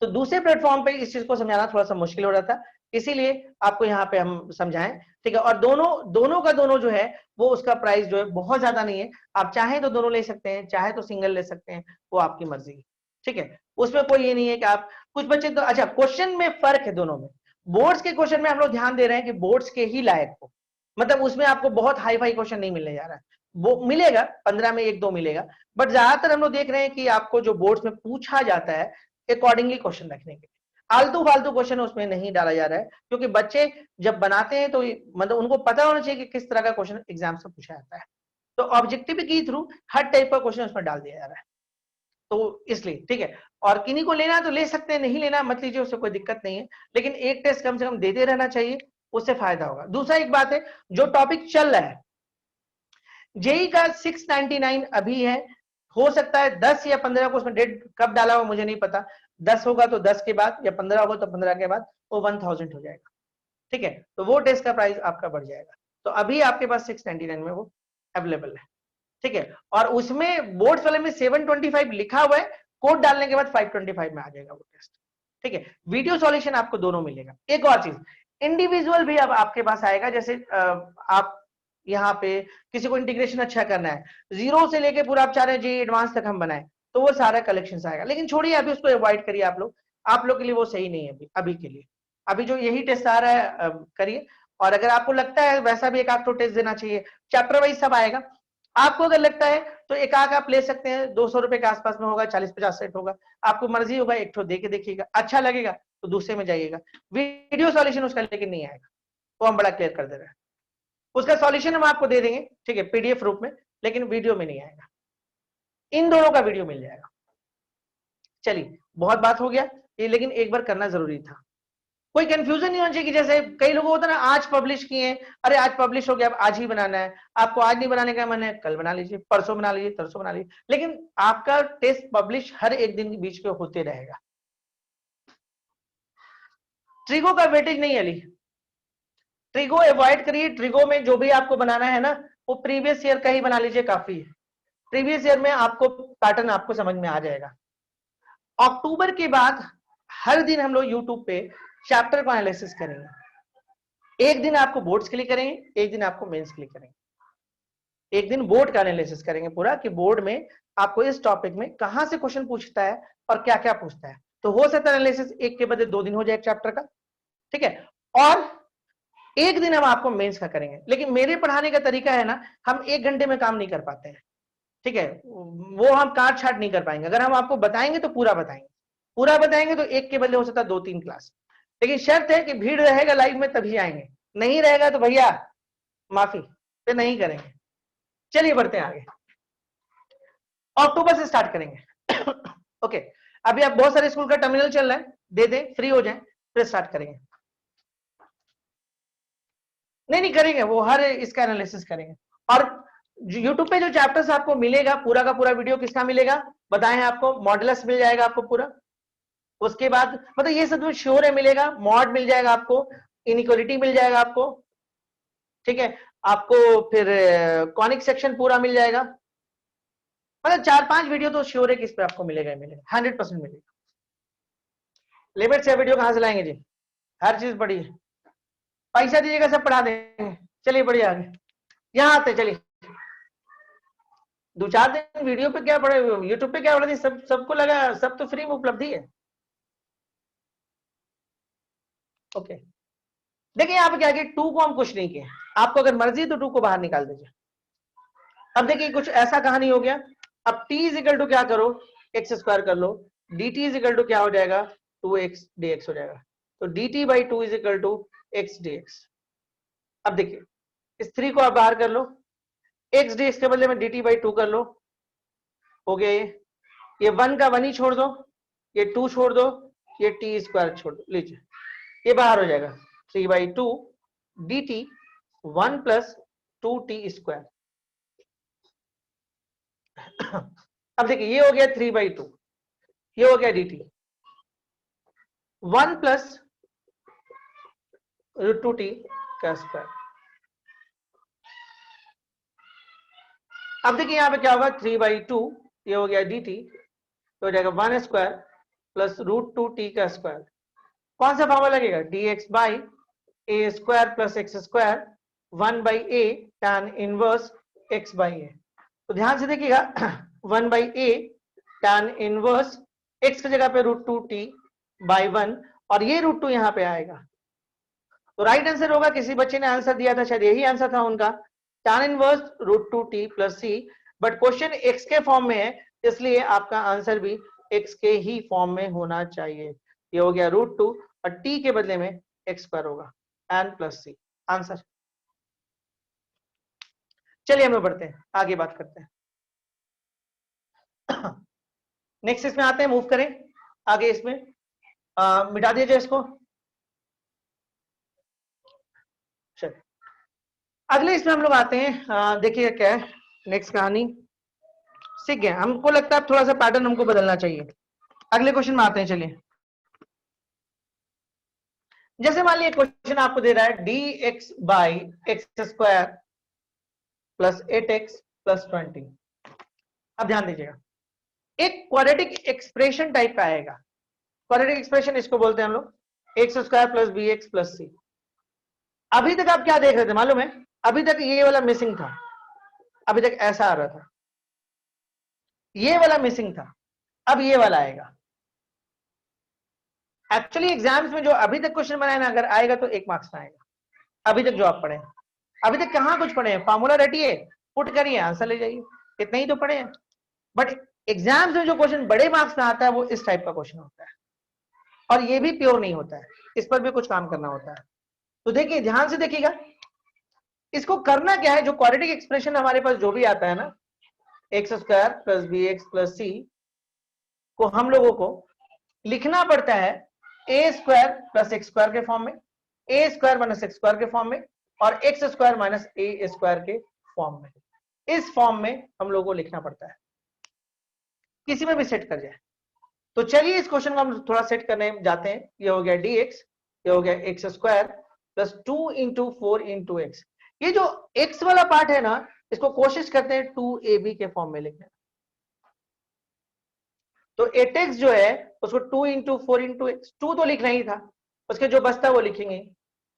तो दूसरे प्लेटफॉर्म पे इस चीज को समझाना थोड़ा सा मुश्किल हो रहा था, इसीलिए आपको यहाँ पे हम समझाएं, ठीक है। और दोनों का दोनों जो है वो उसका प्राइस जो है बहुत ज्यादा नहीं है, आप चाहे तो दोनों ले सकते हैं, चाहे तो सिंगल ले सकते हैं, वो आपकी मर्जी, ठीक है। उसमें कोई ये नहीं है कि आप, कुछ बच्चे तो, अच्छा क्वेश्चन में फर्क है दोनों में। बोर्ड्स के क्वेश्चन में हम लोग ध्यान दे रहे हैं कि बोर्ड्स के ही लायक हो, मतलब उसमें आपको बहुत हाई फाई क्वेश्चन नहीं मिलने जा रहा है, वो मिलेगा 15 में 1-2 मिलेगा, बट ज्यादातर हम लोग देख रहे हैं कि आपको जो बोर्ड्स में पूछा जाता है अकॉर्डिंगली क्वेश्चन रखने के लिए, आलतू फालतू क्वेश्चन उसमें नहीं डाला जा रहा है, क्योंकि बच्चे जब बनाते हैं तो मतलब उनको पता होना चाहिए कि किस तरह का क्वेश्चन एग्जाम से पूछा जाता है, तो ऑब्जेक्टिव के थ्रू हर टाइप का क्वेश्चन उसमें डाल दिया जा रहा है, तो इसलिए ठीक है। और किन्हीं को लेना तो ले सकते हैं, नहीं लेना मत लीजिए, उससे कोई दिक्कत नहीं है, लेकिन एक टेस्ट कम से कम देते रहना चाहिए, उससे फायदा होगा। दूसरा एक बात है, जो टॉपिक चल रहा है जेई का 699 अभी है, हो सकता है 10 या 15 को, उसमें डेट कब डाला हुआ मुझे नहीं पता, 10 होगा तो 10 के बाद, या 15 होगा तो 15 के बाद वो 1000 हो जाएगा, ठीक है। तो वो टेस्ट का प्राइस आपका बढ़ जाएगा, तो अभी आपके पास 699 में वो अवेलेबल है, ठीक है। और उसमें बोर्ड्स वाले में 725 लिखा हुआ है, कोड डालने के बाद 525 में आ जाएगा वो टेस्ट, ठीक है। वीडियो सॉल्यूशन आपको दोनों मिलेगा। एक और चीज, इंडिविजुअल भी अब आपके पास आएगा, जैसे आप यहाँ पे किसी को इंटीग्रेशन अच्छा करना है, जीरो से लेके पूरा आप चाह रहे हैं जी एडवांस तक हम बनाए, तो वो सारा कलेक्शन आएगा, लेकिन छोड़िए अभी उसको अवॉइड करिए, आप लोग के लिए वो सही नहीं है अभी के लिए। अभी जो यही टेस्ट आ रहा है करिए, और अगर आपको लगता है वैसा भी एक आध टेस्ट देना चाहिए, चैप्टर वाइज सब आएगा, आपको अगर लगता है तो एक आग आप ले सकते हैं, 200 रुपए के आसपास में होगा, 40-50 सेट होगा, आपको मर्जी होगा, एक ठो दे के देखिएगा, अच्छा लगेगा तो दूसरे में जाइएगा। वीडियो सॉल्यूशन उसका लेकिन नहीं आएगा, वो हम बड़ा क्लियर कर दे रहे हैं, उसका सॉल्यूशन हम आपको दे देंगे, ठीक है, पीडीएफ रूप में, लेकिन वीडियो में नहीं आएगा, इन दोनों का वीडियो मिल जाएगा। चलिए बहुत बात हो गया ये, लेकिन एक बार करना जरूरी था, कोई कंफ्यूजन नहीं होना चाहिए कि जैसे कई लोगों होता है ना, आज पब्लिश किए, अरे आज पब्लिश हो गया, अब आज ही बनाना है, आपको आज नहीं बनाने का मन है कल बना लीजिए, परसों बना लीजिए, तरसों बना लीजिए, लेकिन आपका टेस्ट पब्लिश हर एक दिन के बीच में होते रहेगा। ट्रिगो का वेटेज नहीं है अली, ट्रिगो अवॉइड करिए, ट्रिगो में जो भी आपको बनाना है ना वो प्रीवियस ईयर का ही बना लीजिए, काफी है, प्रीवियस ईयर में आपको पैटर्न आपको समझ में आ जाएगा। अक्टूबर के बाद हर दिन हम लोग यूट्यूब पे चैप्टर को एनालिसिस करेंगे, एक दिन आपको बोर्ड्स के लिए करेंगे, एक दिन आपको मेंस के लिए करेंगे, एक दिन बोर्ड का एनालिसिस करेंगे पूरा कि बोर्ड में आपको इस टॉपिक में कहां से क्वेश्चन पूछता है और क्या क्या पूछता है, तो हो सकता है एनालिसिस एक के बदले 2 दिन हो जाए चैप्टर का, ठीक है। और एक दिन हम आपको मेंस का करेंगे, लेकिन मेरे पढ़ाने का तरीका है ना, हम 1 घंटे में काम नहीं कर पाते हैं, ठीक है, वो हम काट छाट नहीं कर पाएंगे, अगर हम आपको बताएंगे तो पूरा बताएंगे, पूरा बताएंगे तो एक के बदले हो सकता है 2-3 क्लास, लेकिन शर्त है कि भीड़ रहेगा लाइव में तभी आएंगे, नहीं रहेगा तो भैया माफी, फिर नहीं करेंगे। चलिए बढ़ते हैं आगे, अक्टूबर से स्टार्ट करेंगे ओके, अभी आप बहुत सारे स्कूल का टर्मिनल चल रहा है, दे दें फ्री हो जाए फिर स्टार्ट करेंगे, नहीं करेंगे, वो हर इसका एनालिसिस करेंगे। और यूट्यूब पे जो चैप्टर्स आपको मिलेगा पूरा का पूरा वीडियो किसका मिलेगा बताएं, आपको मॉडुलस मिल जाएगा आपको पूरा, उसके बाद मतलब ये सब श्योर है मिलेगा, मॉड मिल जाएगा आपको, इनइक्वालिटी मिल जाएगा आपको, ठीक है, आपको फिर कॉनिक सेक्शन पूरा मिल जाएगा, मतलब 4-5 वीडियो तो श्योर है कि इस पे आपको मिलेगा ही मिलेगा, 100% मिलेगा। लिमिट से वीडियो कहां से लाएंगे जी, हर चीज बड़ी है, पैसा दीजिएगा सब पढ़ा देंगे। चलिए बढ़िया आगे, यहाँ आते चलिए, 2-4 दिन वीडियो पे क्या पड़े, यूट्यूब पे क्या पड़े, सबको लगा सब तो फ्री में उपलब्धि है, ओके। देखिए यहाँ पे क्या किया, 2 को हम कुछ नहीं किए, आपको अगर मर्जी तो 2 को बाहर निकाल दीजिए। अब देखिए कुछ ऐसा कहानी हो गया, अब t इज इक्वल टू क्या करो, एक्स स्क्वायर कर लो, dt इज इक्वल टू क्या हो जाएगा 2x dx हो जाएगा, तो dt by 2 is equal to x dx। अब देखिए इस 3 को आप बाहर कर लो, x dx के बदले में dt बाई 2 कर लो, हो गया ये 1 का 1 ही छोड़ दो, ये 2 छोड़ दो, ये t स्क्वायर छोड़ दो, लीजिए ये बाहर हो जाएगा 3/2 dt 1 प्लस 2t स्क्वायर। अब देखिए ये हो गया 3/2, ये हो गया dt 1 प्लस √2t का स्क्वायर। अब देखिए यहाँ पे क्या होगा, 3/2 ये हो गया dt, तो हो जाएगा 1 स्क्वायर प्लस √2t का स्क्वायर। कौन सा फॉर्मूला लगेगा, dx by a square plus x square 1/a tan inverse x by a. तो ध्यान से देखिएगा 1/a tan इनवर्स x की जगह पे √2t बाई 1 और ये √2 यहाँ पे आएगा। तो राइट आंसर होगा, किसी बच्चे ने आंसर दिया था, शायद यही आंसर था उनका, tan inverse √2t plus c। But question x के फॉर्म में है, इसलिए आपका आंसर भी x के ही फॉर्म में होना चाहिए। ये हो गया √2 और t के बदले में x स्क्वायर होगा n प्लस c आंसर। चलिए हम लोग बढ़ते हैं, आगे बात करते हैं। नेक्स्ट इसमें आते हैं, मूव करें आगे। इसमें मिटा दीजिए इसको। चलिए अगले इसमें हम लोग आते हैं। देखिए क्या है नेक्स्ट कहानी, सीख गए। हमको लगता है थोड़ा सा पैटर्न हमको बदलना चाहिए। अगले क्वेश्चन में आते हैं। चलिए जैसे मान लीजिए क्वेश्चन आपको दे रहा है dx by x square plus 8x plus 20। अब ध्यान दीजिएगा, एक क्वाड्रेटिक एक्सप्रेशन टाइप का आएगा। क्वाड्रेटिक एक्सप्रेशन इसको बोलते हैं हम लोग x square plus b x plus c. अभी तक आप क्या देख रहे थे मालूम है, अभी तक ये वाला मिसिंग था, अभी तक ऐसा आ रहा था, ये वाला मिसिंग था, अब ये वाला आएगा। एक्चुअली एग्जाम्स में जो अभी तक क्वेश्चन बनाए ना, अगर आएगा तो 1 मार्क्स में आएगा। अभी तक जो आप पढ़े, अभी तक कहां कुछ पढ़े हैं, फार्मूला रटिए, पुट करिए, आंसर ले जाइए, इतना ही तो पढ़े हैं। बट एग्जाम्स में जो क्वेश्चन बड़े मार्क्स में आता है वो इस टाइप का क्वेश्चन होता है, और ये भी प्योर नहीं होता है, इस पर भी कुछ काम करना होता है। तो देखिए ध्यान से देखिएगा, इसको करना क्या है, जो क्वाड्रेटिक एक्सप्रेशन हमारे पास जो भी आता है ना, x square plus b x plus c को हम लोगों को लिखना पड़ता है a square plus x square के फॉर्म में, a square minus x square के फॉर्म में, और x square minus a square के फॉर्म में। इस फॉर्म में हम लोगों को लिखना पड़ता है, किसी में भी सेट कर जाए। तो चलिए इस क्वेश्चन को हम थोड़ा सेट करने जाते हैं। ये हो गया dx, ये हो गया x square plus 2 into 4 into x. ये जो x वाला पार्ट है ना, इसको कोशिश करते हैं 2ab के फॉर्म में लिखने। तो 8x जो है उसको 2 इंटू 4 इंटू एक्स, 2 तो लिखना ही था, उसके जो बचता है वो लिखेंगे।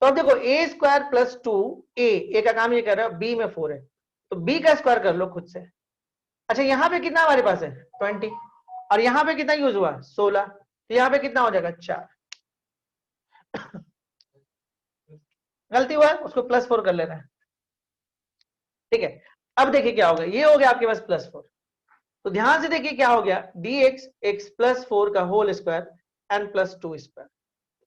तो अब देखो ए स्क्वायर प्लस 2, ए का काम ये कर रहा है, बी में 4 है, तो बी का स्क्वायर कर लो खुद से। अच्छा यहाँ पे कितना हमारे पास है 20, और यहाँ पे कितना यूज हुआ 16, तो यहाँ पे कितना हो जाएगा 4। गलती हुआ है, उसको +4 कर लेना है, ठीक है। अब देखिए क्या होगा, ये हो गया आपके पास +4। तो ध्यान से देखिए क्या हो गया, dx x प्लस 4 का whole square and plus 2 square.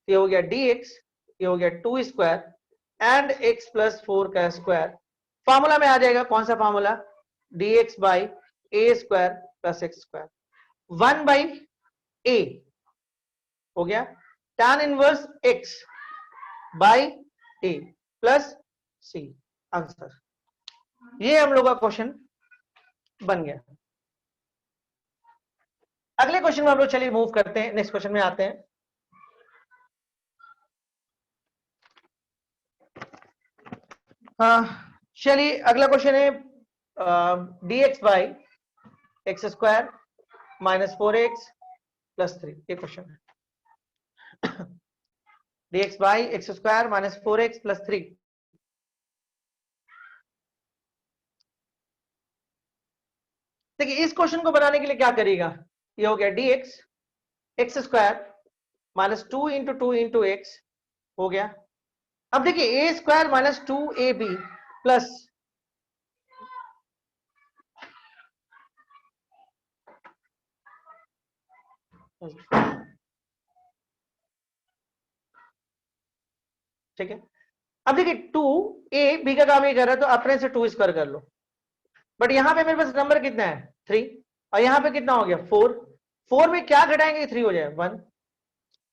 ये हो गया dx, ये हो गया 2 स्क्वायर एंड x प्लस 4 का स्क्वायर। फॉर्मूला में आ जाएगा, कौन सा formula, dx by a square plus x square 1/a हो गया tan inverse x by a plus c answer. ये हम लोग का क्वेश्चन बन गया। अगले क्वेश्चन में हम लोग चलिए मूव करते हैं, नेक्स्ट क्वेश्चन में आते हैं। चलिए अगला क्वेश्चन है dx by x square minus 4x plus 3। ये क्वेश्चन है dx by x square minus 4x plus 3। देखिए इस क्वेश्चन को बनाने के लिए क्या करिएगा, ये हो गया dx x square minus 2 into 2 into x हो गया। अब देखिए ए स्क्वायर माइनस 2ab प्लस ठीक है। अब देखिए 2a का काम ये कर रहा है, तो अपने से 2 स्क्वायर कर लो। बट यहां पे मेरे पास नंबर कितना है 3, और यहां पे कितना हो गया 4। 4 में क्या घटाएंगे 3 हो जाए 1।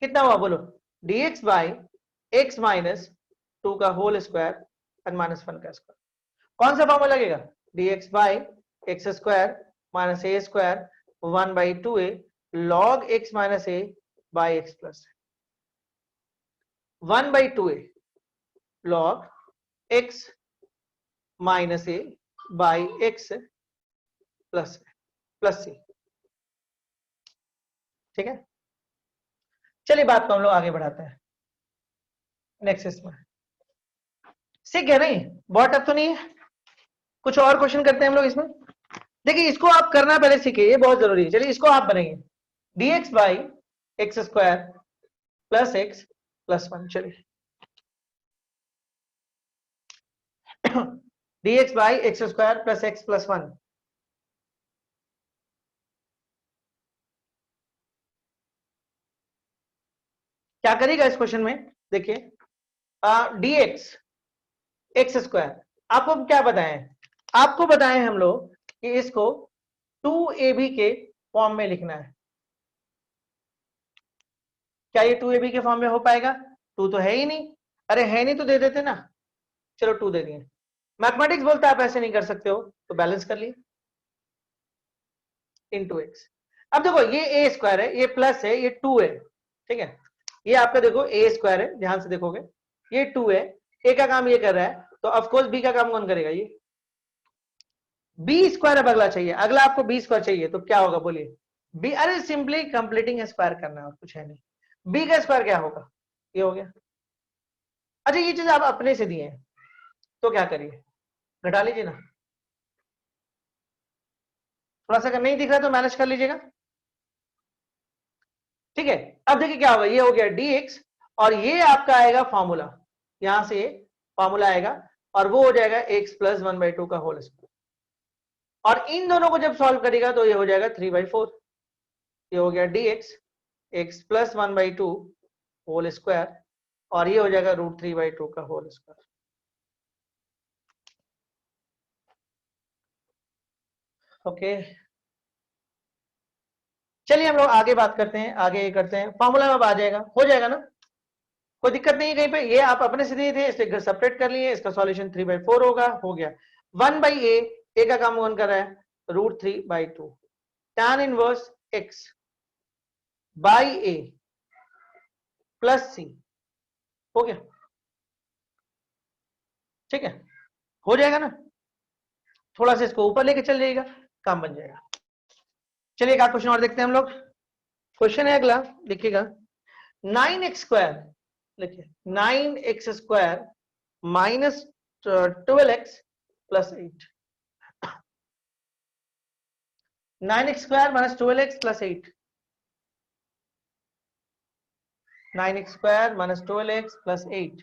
कितना हुआ बोलो, dx बाई एक्स माइनस 2 का होल स्क्वायर एंड माइनस 1 का स्क्वायर। कौन सा फॉर्मूला लगेगा, dx by x square minus a square 1/2a log x minus a by x plus 1/2a। log x minus a by x plus c. ठीक है, चलिए बात को हम लोग आगे बढ़ाते हैं नेक्स्ट इसमें। सीख गए नहीं, बहुत टफ तो नहीं है। कुछ और क्वेश्चन करते हैं हम लोग इसमें। देखिए इसको आप करना पहले सीखिए, ये बहुत जरूरी है। चलिए इसको आप बनेंगे dx by x square plus x plus 1। चलिए dx by x square plus x plus 1। क्या करेगा इस क्वेश्चन में? देखिए dx एक्स स्क्वायर, आपको क्या बताएं? आपको बताएं हम लोग कि इसको 2ab के फॉर्म में लिखना है। क्या ये 2ab के फॉर्म में हो पाएगा? 2 तो है ही नहीं। अरे है नहीं तो दे देते ना, चलो 2 दे दिए। मैथमेटिक्स बोलता है आप ऐसे नहीं कर सकते हो, तो बैलेंस कर लिए इंटू एक्स। अब देखो ये ए स्क्वायर है, ये प्लस है, ये 2 है। ठीक है, ये आपका देखो ए स्क्वायर है, ध्यान से देखोगे ये 2 है, ए का काम ये कर रहा है, तो ऑफकोर्स बी का काम कौन करेगा? ये बी स्क्वायर। अब अगला चाहिए, अगला आपको बी स्क्वायर चाहिए, तो क्या होगा बोलिए? बी, अरे सिंपली कंप्लीटिंग स्क्वायर करना है और कुछ है नहीं। बी का स्क्वायर क्या होगा? ये हो गया। अच्छा ये चीज आप अपने से दिए हैं, तो क्या करिए, घटा लीजिए ना। थोड़ा सा अगर नहीं दिख रहा तो मैनेज कर लीजिएगा। ठीक है, अब देखिए क्या होगा, ये हो गया dx और ये आपका आएगा फॉर्मूला, यहां से फॉर्मूला आएगा और वो हो जाएगा x प्लस 1/2 का होल स्क्वायर। और इन दोनों को जब सॉल्व करेगा तो ये हो जाएगा 3/4। ये हो गया dx x plus 1/2 whole square और ये हो जाएगा √3/2 का होल स्क्वायर। ओके, चलिए हम लोग आगे बात करते हैं, आगे करते हैं। फॉर्मूला में अब आ जाएगा, हो जाएगा ना, कोई दिक्कत नहीं है कहीं पे। ये आप अपने से दिए थे, इसलिए सेपरेट कर लिए, इसका सॉल्यूशन 3/4 होगा, हो गया। 1/a, ए का काम कौन कर रहा है? √3/2 tan inverse x by a plus c. हो गया, ठीक है, हो जाएगा ना। थोड़ा सा इसको ऊपर लेके चल जाएगा, काम बन जाएगा। चलिए एक क्वेश्चन और देखते हैं हम लोग। क्वेश्चन है अगला, देखिएगा 9x स्क्वायर, देखिए 9x square minus 12x plus 8। 9x square minus 12x plus 8। 9x square minus 12x plus 8।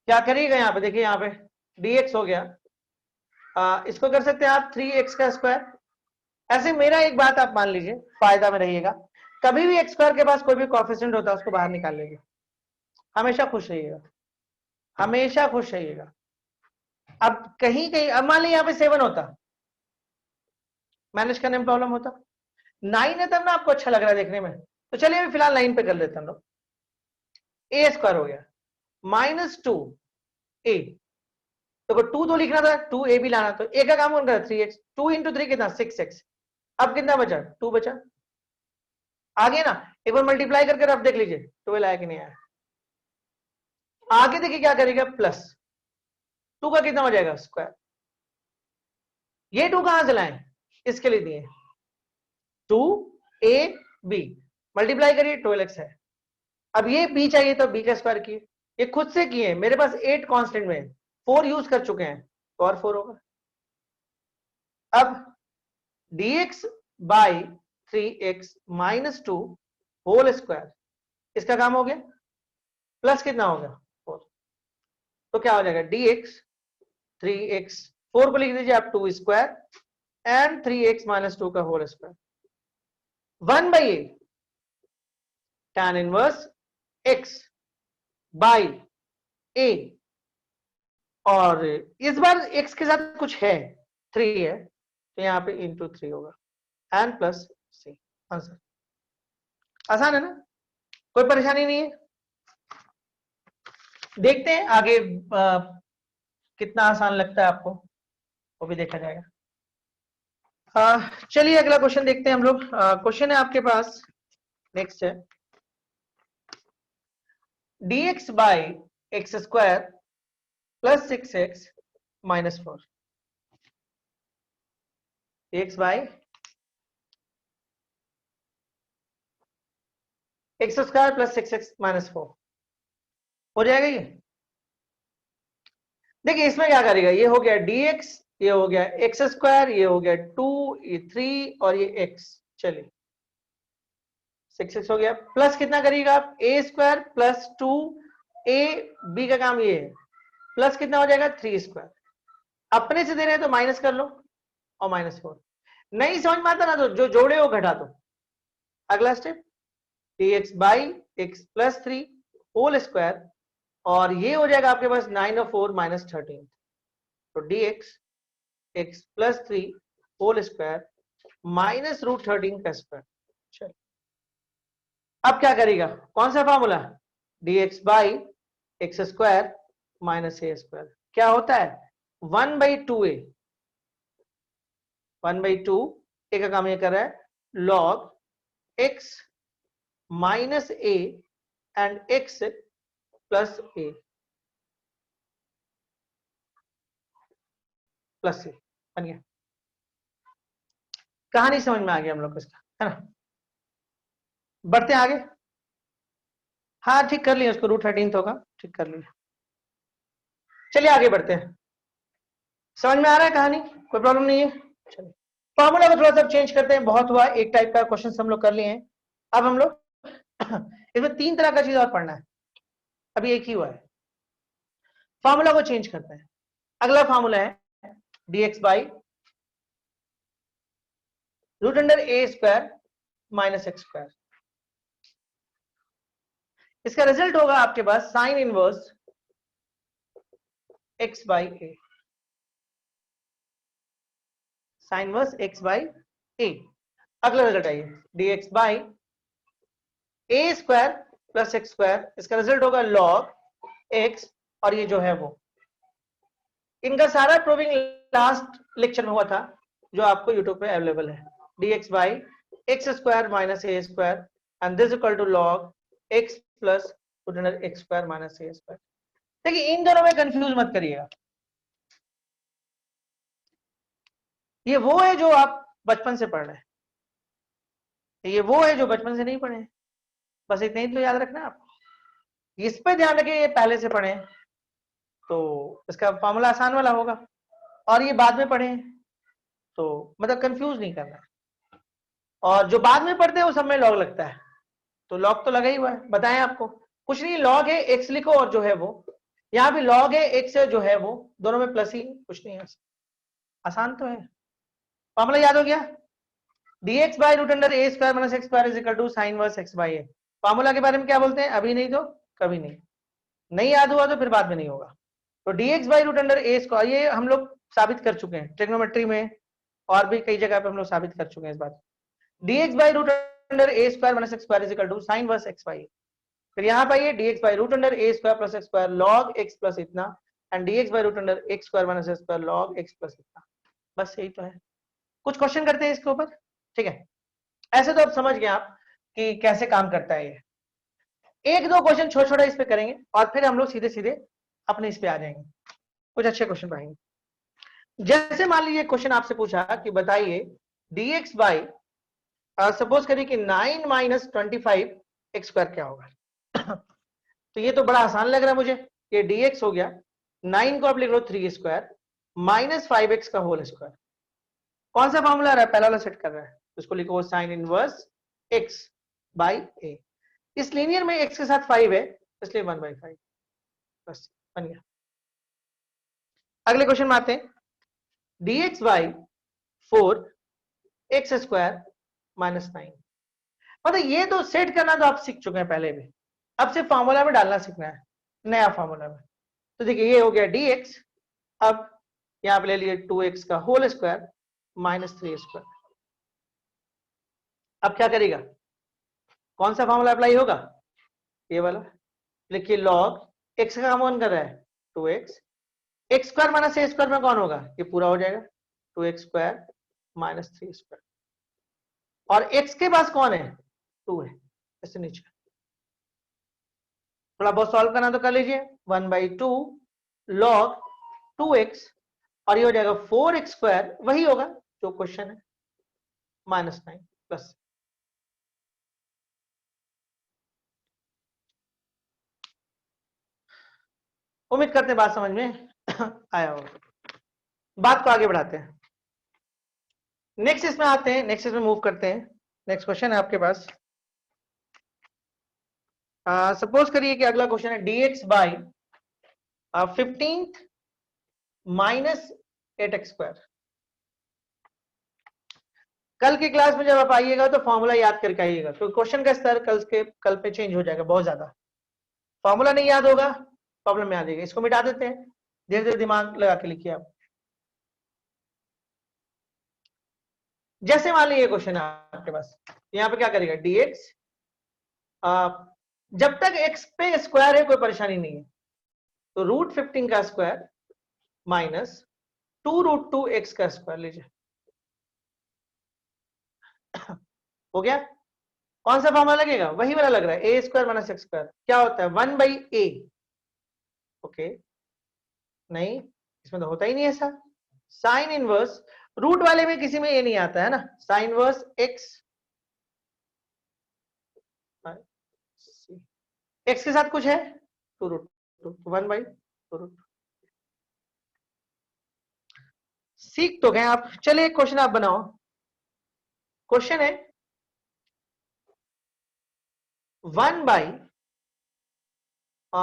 क्या करिएगा यहाँ पे? देखिए यहाँ पे dx हो गया, इसको कर सकते हैं आप 3x का स्क्वायर। ऐसे मेरा एक बात आप मान लीजिए, फायदा में रहिएगा, कभी भी एक्स स्क्वायर के पास कोई भी कोएफिशिएंट होता है उसको बाहर निकाल लीजिए, हमेशा खुश रहिएगा, हमेशा खुश रहिएगा। अब कहीं कहीं, अब मान लीजिए यहाँ पे 7 होता, मैनेज करने में प्रॉब्लम होता। 9 है तब ना आपको अच्छा लग रहा है देखने में, तो चलिए अभी फिलहाल 9 पे कर लेते हैं हम लोग। ए स्क्वायर हो गया माइनस 2 ए, तो 2 तो लिखना था, 2 ए भी लाना, तो ए का काम कौन कर 3x, 2 इंटू 3 कितना 6x। अब कितना बचा? 2 बचा। आगे ना एक बार मल्टीप्लाई करके अब देख लीजिए 12 आया कि नहीं आया। आगे देखिए क्या करेगा, प्लस 2 का कितना हो जाएगा स्क्वायर। ये 2 कहां से लाए? इसके लिए दिए 2ab, मल्टीप्लाई करिए 12x है। अब ये b चाहिए तो b का स्क्वायर किए, ये खुद से किए, मेरे पास 8 कांस्टेंट में 4 यूज कर चुके हैं तो और 4 होगा। अब dx by 3x minus 2 whole square, इसका काम हो गया, प्लस कितना हो गया 4, तो क्या हो जाएगा dx 3x, 4 को लिख दीजिए आप 2 स्क्वायर एंड 3x माइनस 2 का whole square 1/a tan inverse x by a, और इस बार x के साथ कुछ है 3 है, तो यहाँ पे इंटू 3 होगा एन प्लस सी। आंसर आसान है ना, कोई परेशानी नहीं है। देखते हैं आगे कितना आसान लगता है आपको, वो भी देखा जाएगा। चलिए अगला क्वेश्चन देखते हैं हम लोग। क्वेश्चन है आपके पास, नेक्स्ट है dx by x square plus 6x minus 4। dx by x square plus 6x minus 4 हो जाएगा ये। देखिए इसमें क्या करेगा, ये हो गया dx, ये हो गया एक्स स्क्वायर, ये हो गया 2, ये 3 और ये x। चलिए 6x हो गया, प्लस कितना करिएगा आप, ए स्क्वायर प्लस 2 ए, बी का काम ये है, प्लस कितना हो जाएगा 3 स्क्वायर। अपने से दे रहे हैं तो माइनस कर लो और माइनस 4। नहीं समझ में आता ना तो जो जोड़े वो घटा दो। अगला step dx by x plus 3 whole square, और ये हो जाएगा आपके पास 9 और 4 माइनस 13। तो dx x plus 3 whole square minus root 13 का स्क्वायर। चलो अब क्या करेगा, कौन सा formula, dx by x square minus a square क्या होता है 1/2a। 1/2 ए का काम ये कर रहा है log x minus a and x plus a plus a बन गया। कहानी समझ में आ गया हम लोग को इसका, है ना। बढ़ते हैं आगे। हाँ ठीक कर लिया उसको, रूट 13 होगा, ठीक कर लिया। चलिए आगे बढ़ते हैं। समझ में आ रहा है कहानी, कोई प्रॉब्लम नहीं है। चलिए फॉर्मूला को थोड़ा सा चेंज करते हैं, बहुत हुआ एक टाइप का क्वेश्चन हम लोग कर लिए हैं। अब हम लोग इसमें 3 तरह का चीज और पढ़ना है, अभी एक ही हुआ है। फॉर्मूला को चेंज करते हैं। अगला फॉर्मूला है dx by root under a square minus x square. इसका रिजल्ट होगा आपके पास sine inverse x by a, sine inverse x by a. अगला रिजल्ट आइए dx by a square plus x square, इसका रिजल्ट होगा log x, और ये जो है वो इनका सारा प्रूविंग लास्ट लेक्चर में हुआ था जो आपको यूट्यूब पे अवेलेबल है। dx by x square minus a square and this equal to log x plus root under x square minus a square. देखिए इन दोनों में कंफ्यूज मत करिएगा, ये वो है जो आप बचपन से पढ़ रहे हैं, ये वो है जो बचपन से नहीं पढ़े हैं। बस इतना ही तो याद रखना है आपको, इस पे ध्यान रखिए, ये पहले से पढ़े हैं तो इसका फॉर्मूला आसान वाला होगा, और ये बाद में पढ़े हैं तो मतलब कंफ्यूज नहीं करना है। और जो बाद में पढ़ते हैं वो सब में लॉग लगता है, तो लॉग तो लगा ही हुआ है, बताएं आपको कुछ नहीं, लॉग है एक्स लिखो और जो है वो यहाँ भी लॉग है एक्स जो है वो दोनों में प्लस ही, कुछ नहीं है, आसान तो है। फॉर्मूला याद हो गया, dx by root under a square minus x square is equal to sine inverse x by a. Formula के बारे में क्या बोलते हैं, अभी नहीं तो कभी नहीं, नहीं याद हुआ तो फिर बाद में नहीं होगा। तो dx by root under a square, ये हम लोग साबित कर चुके हैं ट्रिग्नोमेट्री में, और भी कई जगह पे हम लोग साबित कर चुके हैं इस बात। dx by root under a square minus x square is equal to sine inverse x by a. फिर यहाँ पाइए dx by root under a square plus x square log x plus इतना, and dx by root under x square minus x square log x plus इतना। बस यही तो है। कुछ क्वेश्चन करते हैं इसके ऊपर, ठीक है। ऐसे तो आप समझ गए आप कि कैसे काम करता है ये। एक दो क्वेश्चन छोटा छोटा इस पे करेंगे और फिर हम लोग सीधे सीधे अपने इस पे आ जाएंगे, कुछ अच्छे क्वेश्चन पढ़ेंगे। जैसे मान लीजिए क्वेश्चन आपसे पूछा कि बताइए dx बाई सपोज करिए कि 9 माइनस 25 एक्स स्क्वायर क्या होगा। तो ये तो बड़ा आसान लग रहा है मुझे, ये dx हो गया, 9 को आप लिख लो 3 स्क्वायर माइनस 5x का होल स्क्वायर। कौन सा फॉर्मूला रहा है, पहला वाला सेट कर रहा है, इसको लिखो साइन इनवर्स x बाई ए। इस लीनियर में x के साथ 5 है इसलिए 1/5, बस बन गया। अगले क्वेश्चन में आते हैं, dx by 4 x square minus 9। मतलब ये तो सेट करना तो आप सीख चुके हैं पहले भी, अब सिर्फ फॉर्मूला में डालना सीखना है, नया फॉर्मूला में। तो देखिए ये हो गया dx, अब यहां पे ले लिए 2x का होल स्क्वायर माइनस 3 स्क्वायर। अब क्या करेगा, कौन सा फॉर्मूला अप्लाई होगा, ये वाला, लिखिए log x का कौन कर रहा है 2x, x square minus a square में कौन होगा, ये पूरा हो जाएगा 2x स्क्वायर -3 और x के पास कौन है 2 है, ऐसे नीचे थोड़ा बहुत सॉल्व करना तो कर लीजिए। 1/2 log 2x और ये हो जाएगा 4x², वही होगा जो क्वेश्चन है, -9 प्लस। उम्मीद करते हैं बात समझ में आया होगा। बात को आगे बढ़ाते हैं, नेक्स्ट इसमें आते हैं, नेक्स्ट इसमें मूव करते हैं। नेक्स्ट क्वेश्चन है आपके पास, सपोज करिए कि अगला क्वेश्चन है dx/15 - 8x²। कल की क्लास में जब आप आइएगा तो फॉर्मूला याद करके आइएगा, तो क्वेश्चन का स्तर कल पे चेंज हो जाएगा बहुत ज्यादा। फॉर्मूला नहीं याद होगा प्रॉब्लम में आ जाएगा। इसको मिटा देते हैं, धीरे धीरे दिमाग लगा के लिखिए आप। जैसे मान लीजिए क्वेश्चन है आपके पास, यहाँ पे क्या करेगा dx, जब तक x पे स्क्वायर है कोई परेशानी नहीं है, तो √15 का स्क्वायर माइनस 2√2x का स्क्वायर लीजिए। हो गया, कौन सा फॉर्मूला लगेगा, वही वाला लग रहा है, a² - x²। क्या होता है 1/a। ओके, नहीं इसमें तो होता ही नहीं ऐसा। साइन इनवर्स, रूट वाले में किसी में ये नहीं आता है ना, साइन इनवर्स x, x के साथ कुछ है 2√2, 1/2। सीख तो गए आप। चलिए क्वेश्चन आप बनाओ। क्वेश्चन है 1/1 -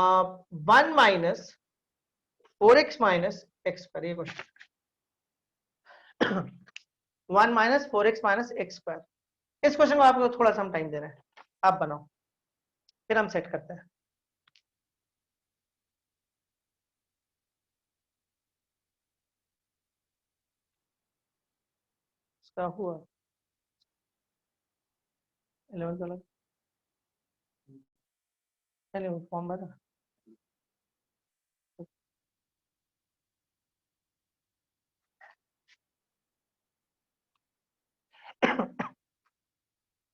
4x - x²। ये क्वेश्चन 1 - 4x - x²। इस क्वेश्चन को आपको थोड़ा सा हम टाइम दे रहे हैं, आप बनाओ, फिर हम सेट करते हैं। इसका हुआ 11 वाला, चलिए फॉर्म भरा।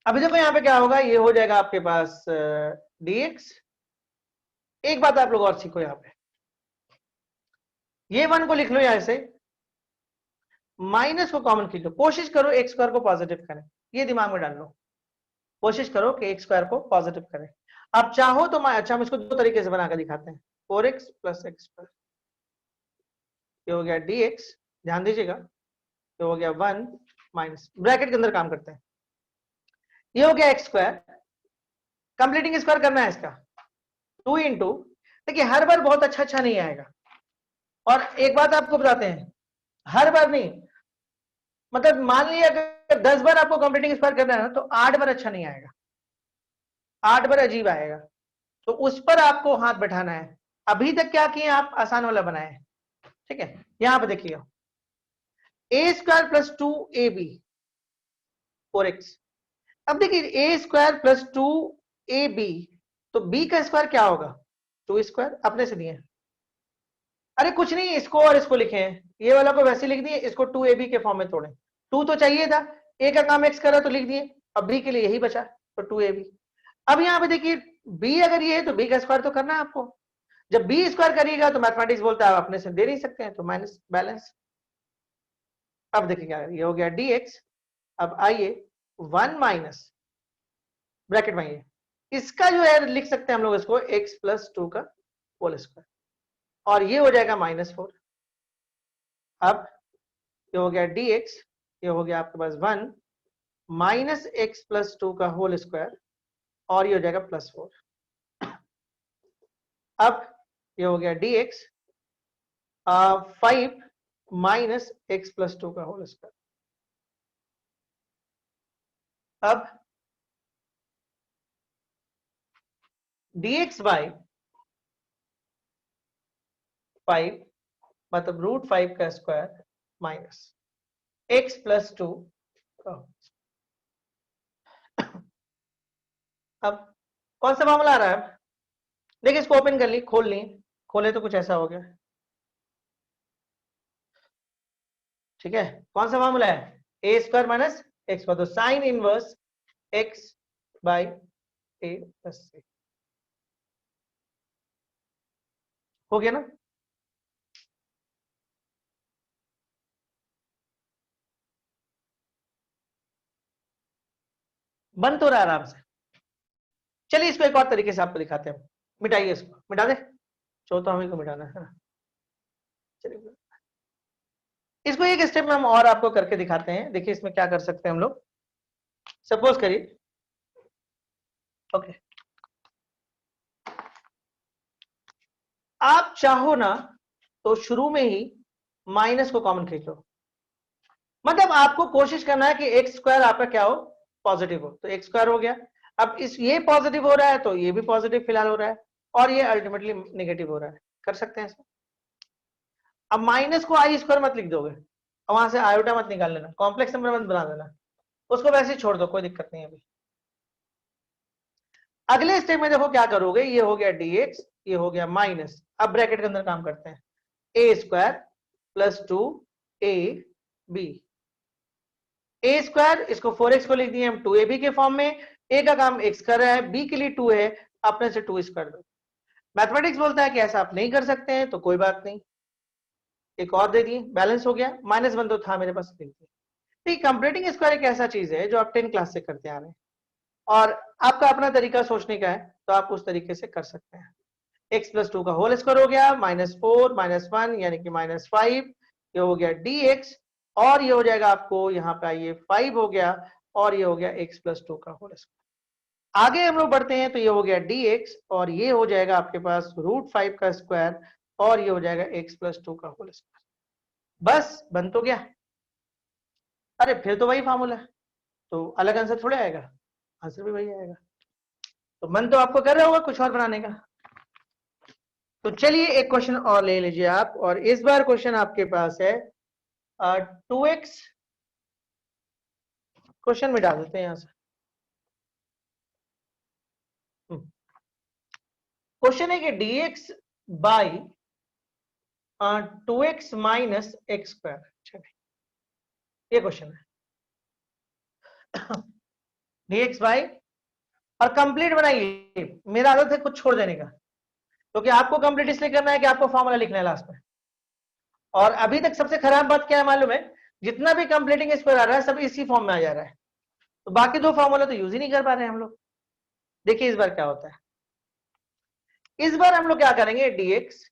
अभी देखो यहाँ पे क्या होगा, ये हो जाएगा आपके पास dx। एक बात आप लोग और सीखो, यहाँ पे ये 1 को लिख लो, यहाँ से माइनस को कॉमन खींच लो, कोशिश करो x² को पॉजिटिव करें, ये दिमाग में डाल लो, कोशिश करो कि x² को पॉजिटिव करें। आप चाहो तो अच्छा, हम इसको दो तरीके से बनाकर दिखाते हैं, 4x + x²। ये हो गया dx, ध्यान दीजिएगा, ये हो गया 1 माइनस, ब्रैकेट के अंदर काम करते हैं, ये हो गया x²। कंप्लीटिंग स्क्वायर करना है इसका 2 इंटू, देखिए हर बार बहुत अच्छा नहीं आएगा, और एक बात आपको बताते हैं, हर बार नहीं, मतलब मान लीजिए अगर 10 बार आपको कंप्लीटिंग स्क्वायर करना है ना, तो 8 बार अच्छा नहीं आएगा, 8 बार अजीब आएगा, तो उस पर आपको हाथ बैठाना है। अभी तक क्या किए आप, आसान वाला बनाए, ठीक है। यहां पर देखिएगा a² + 2ab 4x। अब देखिए a² + 2ab, तो b का स्क्वायर क्या होगा 2² अपने से दिए। अरे कुछ नहीं, इसको और इसको लिखे हैं, ये वाला को वैसे लिख दिए, इसको 2ab के फॉर्म में तोड़े, 2 तो चाहिए था, a का काम x करा तो लिख दिए, अब b के लिए यही बचा तो 2ab। अब यहाँ पे देखिए b अगर ये है तो b का स्क्वायर तो करना है आपको, जब b स्क्वायर करिएगा तो मैथमेटिक्स बोलता है आप अपने से दे नहीं सकते हैं, तो माइनस बैलेंस। अब देखिए क्या ये हो गया dx। अब आइए 1 माइनस ब्रैकेट में, ये इसका जो है लिख सकते हैं हम लोग इसको x + 2 का होल स्क्वायर, और ये हो जाएगा -4। अब ये हो गया dx, ये हो गया आपके पास 1 माइनस x + 2 का होल स्क्वायर, और ये हो जाएगा +4। अब ये हो गया dx 5 माइनस x + 2 का होल स्क्वायर। अब dx/5 मतलब √5 का स्क्वायर माइनस x + 2 का। अब कौन सा मामला आ रहा है, देखिए इसको ओपन कर ली, खोल ली, खोले तो कुछ ऐसा हो गया, ठीक है। कौन सा मामला है a square minus x square, तो sine inverse x by a plus c हो गया ना। बन तो रहा आराम से। चलिए इसको एक और तरीके से आपको दिखाते हैं, मिटाइए इसको, मिटा दे, चो तो हमें को मिटाना है ना। चलिए इसको एक स्टेप में हम और आपको करके दिखाते हैं। देखिए इसमें क्या कर सकते हैं हम लोग। सपोज करिए, ओके, आप चाहो ना तो शुरू में ही माइनस को कॉमन खींच लो, मतलब आपको कोशिश करना है कि एक्स स्क्वायर आपका क्या हो, पॉजिटिव हो, तो एक्स स्क्वायर हो गया। अब इस ये पॉजिटिव हो रहा है तो ये भी पॉजिटिव फिलहाल हो रहा है, और ये अल्टीमेटली नेगेटिव हो रहा है, कर सकते हैं इसमें। अब माइनस को आई स्क्वायर मत लिख दोगे, और वहां से आयोटा मत निकाल लेना, कॉम्प्लेक्स नंबर मत बना देना, उसको वैसे ही छोड़ दो, कोई दिक्कत नहीं है अभी। अगले स्टेप में देखो क्या करोगे, ये हो गया dx, ये हो गया माइनस, अब ब्रैकेट के अंदर काम करते हैं, a square plus 2 a b, a square इसको 4x को लिख दिए हम 2ab के फॉर्म में, ए का काम x कर रहा है, b के लिए 2 है, अपने से 2 स्क्वायर दो। मैथमेटिक्स बोलता है कि ऐसा आप नहीं कर सकते हैं, तो कोई बात नहीं, एक और दे दिए, बैलेंस हो गया, -1 तो था मेरे पास, लिख दिया। ठीक, कंप्लीटिंग स्क्वायर एक ऐसा चीज है जो आप 10 क्लास से करते आ रहे हैं, और आपका अपना तरीका सोचने का है, तो आप उस तरीके से कर सकते हैं। x प्लस 2 का होल स्क्वायर हो गया, -4 -1 यानी कि -5, ये हो गया dx, और ये हो जाएगा आपको यहाँ पे आइए 5 हो गया, और ये हो गया x प्लस 2 का होल स्क्वायर। आगे हम लोग बढ़ते हैं, तो ये हो गया dx, और ये हो जाएगा आपके पास √5 का स्क्वायर, और ये हो जाएगा x प्लस 2 का होल स्क्वायर। बस बन तो गया। अरे फिर तो वही फॉर्मूला है, तो अलग आंसर थोड़े आएगा, आंसर भी वही आएगा। तो मन तो आपको कर रहा होगा कुछ और बनाने का। तो चलिए एक क्वेश्चन और ले लीजिए आप, और इस बार क्वेश्चन आपके पास है 2x, क्वेश्चन मिटा देते हैं यहां से। क्वेश्चन है कि dx by 2x minus x square, ये क्वेश्चन है। dx बाई, और कंप्लीट बनाइए, मेरा आदत है कुछ छोड़ देने का, क्योंकि आपको कंप्लीट इसलिए करना है कि आपको फॉर्मूला लिखना है लास्ट में। और अभी तक सबसे खराब बात क्या है मालूम है, जितना भी कंप्लीटिंग स्क्वायर आ रहा है सब इसी फॉर्म में आ जा रहा है, तो बाकी दो फॉर्मूला तो यूज ही नहीं कर पा रहे हैं हम लोग। देखिए इस बार क्या होता है, इस बार हम लोग क्या करेंगे, dx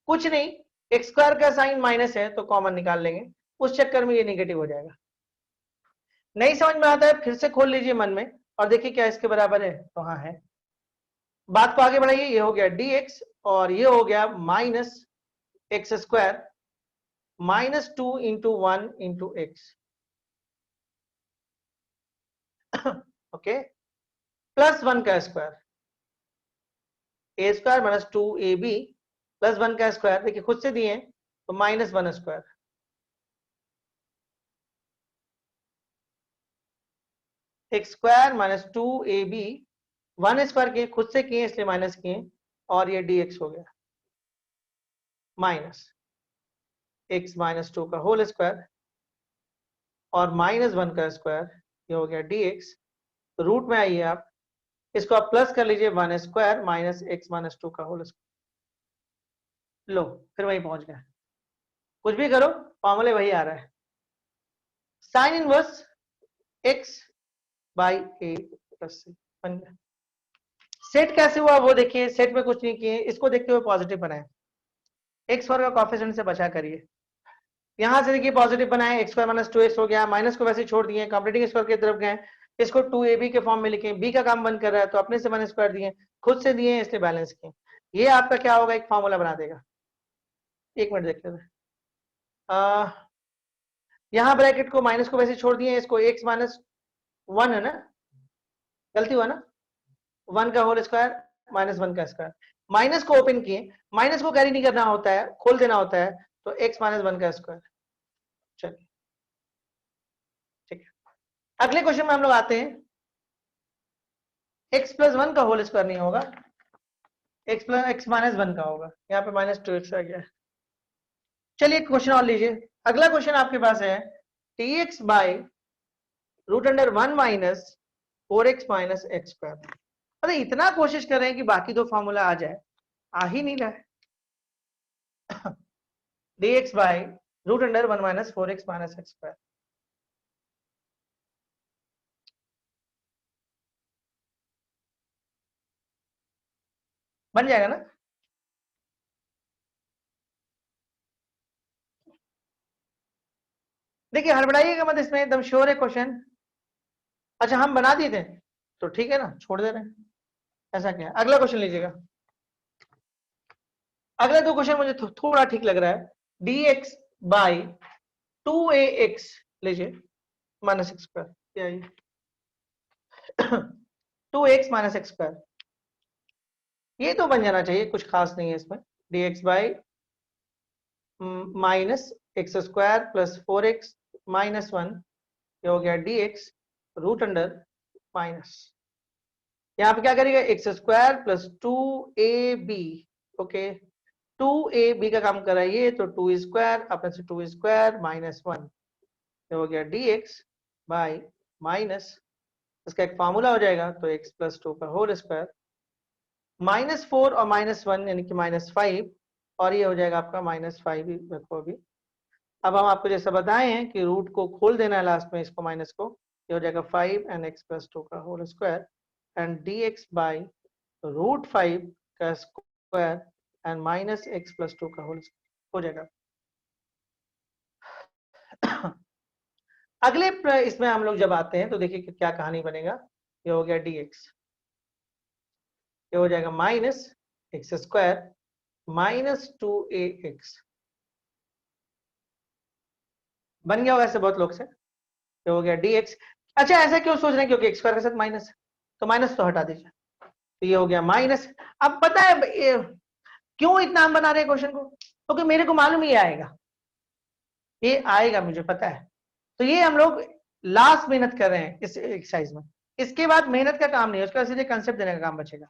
कुछ नहीं, एक्स स्क्वायर का साइन माइनस है तो कॉमन निकाल लेंगे, उस चक्कर में ये नेगेटिव हो जाएगा। नहीं समझ में आता है, फिर से खोल लीजिए मन में और देखिए क्या इसके बराबर है, तो हाँ है। बात को आगे बढ़ाइए, ये हो गया dx, और ये हो गया minus x square -2 into 1 into x, okay, plus 1 का स्क्वायर, ए स्क्वायर -2ab प्लस 1 का स्क्वायर, देखिए खुद से दिए तो -1 square, x square -2ab, 1 square किए, खुद से किए इसलिए माइनस किए, और ये dx हो गया माइनस x -2 का होल स्क्वायर, और -1 का स्क्वायर, ये हो गया dx। तो रूट में आइए आप, इसको आप प्लस कर लीजिए, 1 स्क्वायर माइनस x -2 का होल स्क्वायर, लो फिर वहीं पहुंच गया। कुछ भी करो फॉर्मूले वही आ रहा है, sine inverse x by a plus c बन गया। सेट कैसे हुआ वो देखिए, सेट में कुछ नहीं किए, इसको देखते हुए पॉजिटिव बनाए, एक्स स्क्वायर का कॉफिशिएंट से बचा करिए, यहां से देखिए पॉजिटिव बनाए, एक्स स्क्वायर -2x हो गया, माइनस को वैसे छोड़ दिए, कंप्लीटिंग स्क्वायर की तरफ गए, इसको 2ab के फॉर्म में लिखे, b का काम बंद कर रहा है तो अपने से 1 स्क्वायर दिए, खुद से दिए इसलिए बैलेंस किए, ये आपका क्या होगा, एक फॉर्मूला बना देगा। एक मिनट देखते हैं, यहाँ ब्रैकेट को माइनस को वैसे छोड़ दिए, इसको x -1 है ना, गलती हुआ ना, 1 का होल स्क्वायर -1 का स्क्वायर, माइनस को ओपन किए, माइनस को कैरी नहीं करना होता है, खोल देना होता है, तो x -1 का स्क्वायर। चलिए ठीक है, अगले क्वेश्चन में हम लोग आते हैं, x + 1 का होल स्क्वायर नहीं होगा, x -1 का होगा, यहाँ पे -2x आ गया। चलिए क्वेश्चन और लीजिए, अगला क्वेश्चन आपके पास है dx by root under 1 minus 4x minus x square. अरे इतना कोशिश कर रहे हैं कि बाकी दो फॉर्मूला आ जाए, आ ही नहीं रहा है। dx by root under 1 minus 4x minus x square. बन जाएगा ना? देखिए हड़बड़ाइएगा मत इसमें, एकदम श्योर है क्वेश्चन। अच्छा हम बना दिए थे तो ठीक है ना, छोड़ दे रहे हैं, ऐसा क्या है। अगला क्वेश्चन लीजिएगा। अगला दो क्वेश्चन मुझे थोड़ा ठीक लग रहा है। dx बाई 2ax लीजिए माइनस एक्स स्क्वायर, क्या है 2x माइनस एक्स स्क्वायर। ये तो बन जाना चाहिए, कुछ खास नहीं है इसमें। dx by minus x square plus 4x minus 1, ये हो गया dx रूट अंडर माइनस, यहाँ पे क्या करेगा x square plus 2ab। Okay 2ab का काम कर रहा है ये, तो 2 स्क्वायर अपने से 2 स्क्वायर माइनस 1, ये हो गया dx बाई माइनस, इसका एक फार्मूला हो जाएगा तो x प्लस 2 का होल स्क्वायर, माइनस 4 और माइनस 1 यानी कि माइनस 5, और ये हो जाएगा आपका माइनस 5 ही रखो अभी। अब हम आपको जैसा बताए हैं कि रूट को खोल देना है लास्ट में, इसको माइनस को, ये हो जाएगा 5 एंड x प्लस 2 का whole square and dx by root 5 का square and minus x plus 2 का होल स्क्वायर हो जाएगा। अगले इसमें हम लोग जब आते हैं तो देखिए कि क्या कहानी बनेगा। ये हो गया dx, ये हो जाएगा minus x square minus 2ax, बन गया होगा ऐसे बहुत लोग से। ये हो गया dx। अच्छा ऐसा क्यों सोच रहे हैं, क्योंकि एक्स स्क्वायर के साथ माइनस है, तो माइनस तो हटा दीजिए, तो ये हो गया माइनस। अब पता है क्यों इतना हम बना रहे हैं क्वेश्चन को, क्योंकि मेरे को मालूम ये आएगा, ये आएगा मुझे पता है। तो ये हम लोग लास्ट मेहनत कर रहे हैं इस एक्सरसाइज में, इसके बाद मेहनत का काम नहीं है, उसका सीधे कंसेप्ट देने का काम बचेगा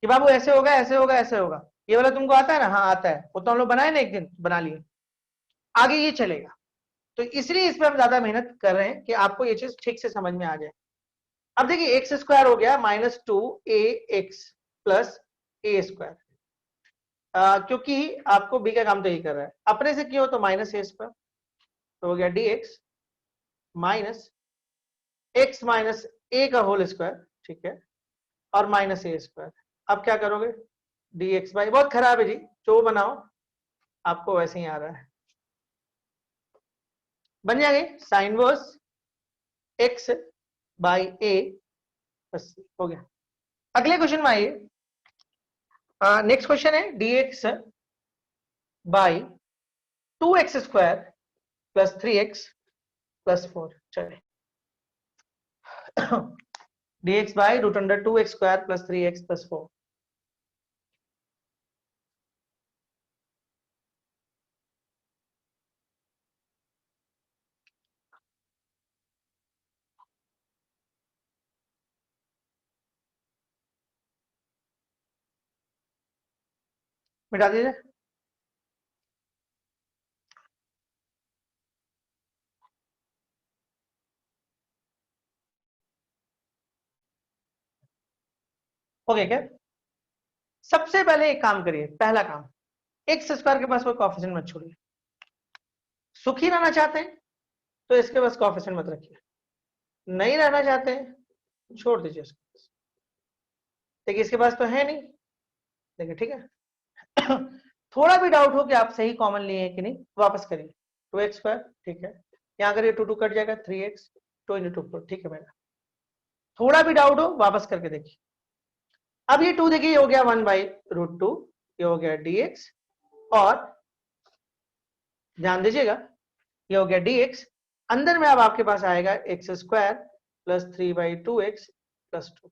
कि बाबू ऐसे होगा ऐसे होगा ऐसे होगा। ये वाला तुमको आता है ना? हाँ आता है, वो तो हम लोग बनाए ना, एक दिन बना लिए, आगे ये चलेगा। तो इसलिए इसमें हम ज्यादा मेहनत कर रहे हैं कि आपको ये चीज ठीक से समझ में आ जाए। अब देखिए एक्स स्क्वायर हो गया माइनस 2ax प्लस ए स्क्वायर, क्योंकि आपको बी का काम तो यही कर रहा है, अपने से क्यों तो माइनस ए स्क्वायर, तो हो गया dx माइनस x माइनस ए का होल स्क्वायर, ठीक है, और माइनस ए स्क्वायर। अब क्या करोगे dx बाई, बहुत खराब है जी, जो बनाओ आपको वैसे ही आ रहा है, बन जाएंगे sine inverse x by a, बस हो गया। अगले क्वेश्चन में आइए। नेक्स्ट क्वेश्चन है dx by 2x square plus 3x plus 4, चले dx by root under 2x square plus 3x plus 4। मिटा दीजिए। ओके क्या, सबसे पहले एक काम करिए, पहला काम, एक्स स्क्वायर के पास कोई कोएफिशिएंट मत छोड़िए। सुखी रहना चाहते हैं तो इसके पास कोएफिशिएंट मत रखिए, नहीं रहना चाहते हैं छोड़ दीजिए उसके पास। देखिए इसके पास तो है नहीं, देखिए ठीक है। थोड़ा भी डाउट हो कि आप सही कॉमन लिए हैं कि नहीं, वापस करिए 2x स्क्वायर, ठीक है, यहाँ करिए 2 2 कट जाएगा 3x 2 इंटू 2 4, ठीक है मेरा। थोड़ा भी डाउट हो वापस करके देखिए। अब ये 2 देखिए, ये हो गया 1 बाई रूट 2, ये हो गया dx, और ध्यान दीजिएगा ये हो गया dx, अंदर में अब आपके पास आएगा x square plus 3 by 2x plus 2,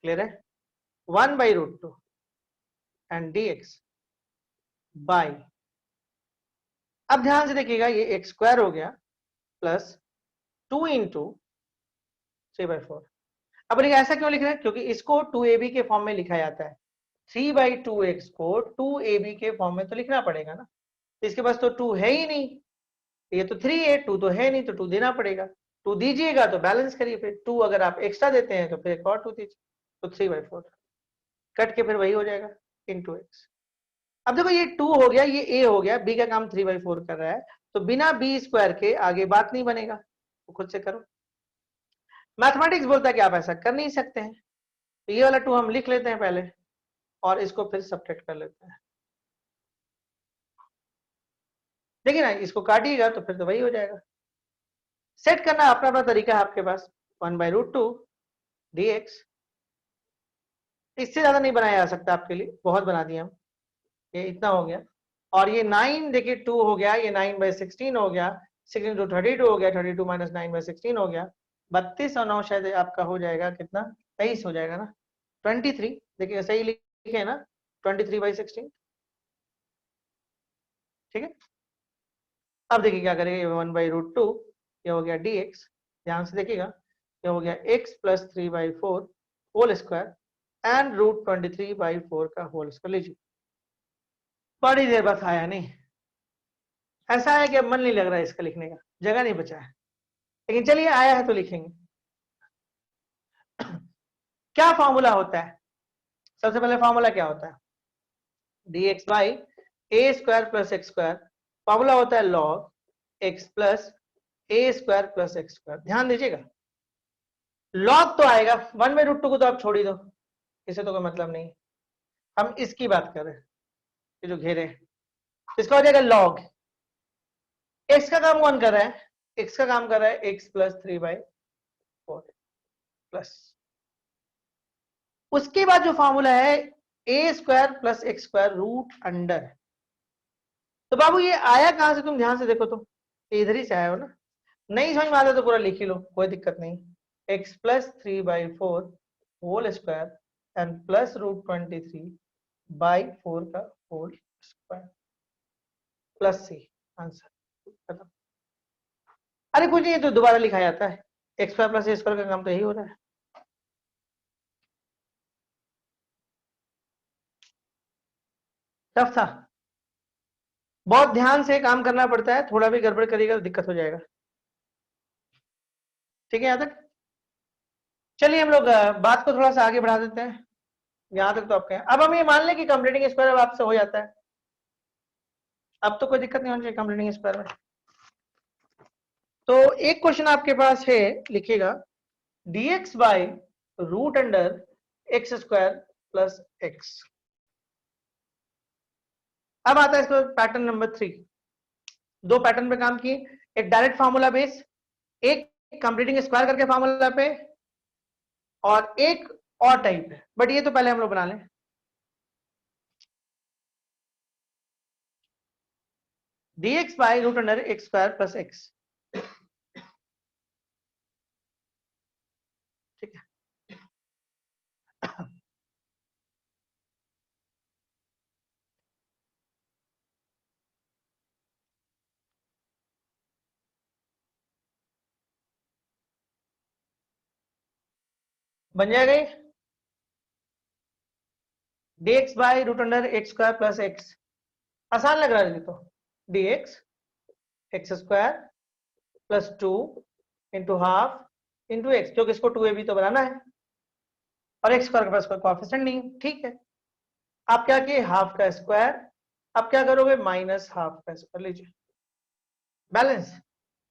clear है, 1 by root 2 and dx by, अब ध्यान से देखिएगा ये एक्स स्क्वायर हो गया प्लस 2 इंटू 3/4। अब देखिए ऐसा क्यों लिख रहे हैं, क्योंकि इसको 2ab के फॉर्म में लिखा जाता है, 3/2x को 2ab के फॉर्म में तो लिखना पड़ेगा ना, तो इसके पास तो 2 है ही नहीं, ये तो 3 है, 2 तो है नहीं, तो 2 देना पड़ेगा। 2 दीजिएगा तो बैलेंस करिए, फिर 2 अगर आप एक्स्ट्रा देते हैं तो फिर एक और 2 दीजिए, तो 3/4 कट के फिर वही हो जाएगा इंटू एक्स। अब देखो ये 2 हो गया, ये ए हो गया, बी का काम 3/4 कर रहा है, तो बिना बी स्क्वायर के आगे बात नहीं बनेगा, तो खुद से करो। मैथमेटिक्स बोलता है कि आप ऐसा कर नहीं सकते हैं, तो ये वाला 2 हम लिख लेते हैं पहले और इसको फिर सब्ट्रैक्ट कर लेते हैं। देखिए ना, इसको काटिएगा तो फिर तो वही हो जाएगा। सेट करना अपना अपना तरीका है आपके पास। 1/√2 dx, इससे ज्यादा नहीं बनाया जा सकता आपके लिए, बहुत बना दिया हम, ये इतना हो गया। और ये 9 देखिए 2 हो गया, ये 9/16 हो गया, 16 to 32 हो गया, 32 - 9/16 हो गया, 32 और 9 शायद आपका हो जाएगा कितना, 23 हो जाएगा ना, 23। देखिए सही लिखे है ना, 23/16, ठीक है। अब देखिए क्या करेंगे, 1/√2 ये हो गया dx, ध्यान से देखिएगा, ये हो गया x + 3/4 होल स्क्वायर एंड √23/4 का होल स्क्वायर। लीजिए बड़ी देर बाद आया नहीं, ऐसा है कि अब मन नहीं लग रहा है इसका लिखने का, जगह नहीं बचा है, लेकिन चलिए आया है तो लिखेंगे। क्या फॉर्मूला होता है, सबसे पहले फॉर्मूला क्या होता है, dx/a² + x², फॉर्मूला होता है log x + a² + x²। ध्यान दीजिएगा, लॉग तो आएगा, 1/√2 को तो आप छोड़ ही दो, इसे तो कोई मतलब नहीं, हम इसकी बात कर रहे हैं, ये जो घेरे हैं, इसका हो जाएगा लॉग। x का काम कौन कर रहा है, x का काम कर रहा है x + 3/4 प्लस, उसके बाद जो फॉर्मूला है a² + x², रूट अंडर। तो बाबू ये आया कहां से, तुम ध्यान से देखो तो इधर ही से आया हो ना, नहीं समझ में आता तो पूरा लिख ही लो, कोई दिक्कत नहीं। x + 3/4 whole square and plus √23/4 का whole square plus c, answer खत्म। अरे कुछ नहीं, ये तो दोबारा लिखा जाता है, x² + a² का काम तो यही हो रहा है। टफ था, बहुत ध्यान से काम करना पड़ता है, थोड़ा भी गड़बड़ करिएगा तो दिक्कत हो जाएगा, ठीक है। यहाँ तक चलिए हम लोग बात को थोड़ा सा आगे बढ़ा देते हैं, यहाँ तक तो आपके हैं। अब हम ये मान लें कि कंप्लीटिंग स्क्वायर अब आपसे हो जाता है, अब तो कोई दिक्कत नहीं होनी चाहिए कंप्लीटिंग स्क्वायर में। तो एक क्वेश्चन आपके पास है, लिखिएगा dx/√x² + x। अब आता है इसको पैटर्न नंबर 3। दो पैटर्न पे काम किए, एक डायरेक्ट फार्मूला बेस, एक कंप्लीटिंग स्क्वायर करके फार्मूला पे, और एक और टाइप है, बट ये तो पहले हम लोग बना लें। dx/√x² + x, ठीक है। बन जाएगा ये dx/√x² + x, आसान लग रहा है ये तो, dx x² + 2 × ½ × x, क्योंकि इसको 2ab तो बनाना है और x² के पास कोई कोएफिशिएंट नहीं है, ठीक है। आप क्या किए, हाफ का स्क्वायर, अब क्या करोगे, -½ का स्क्वायर, लीजिए बैलेंस,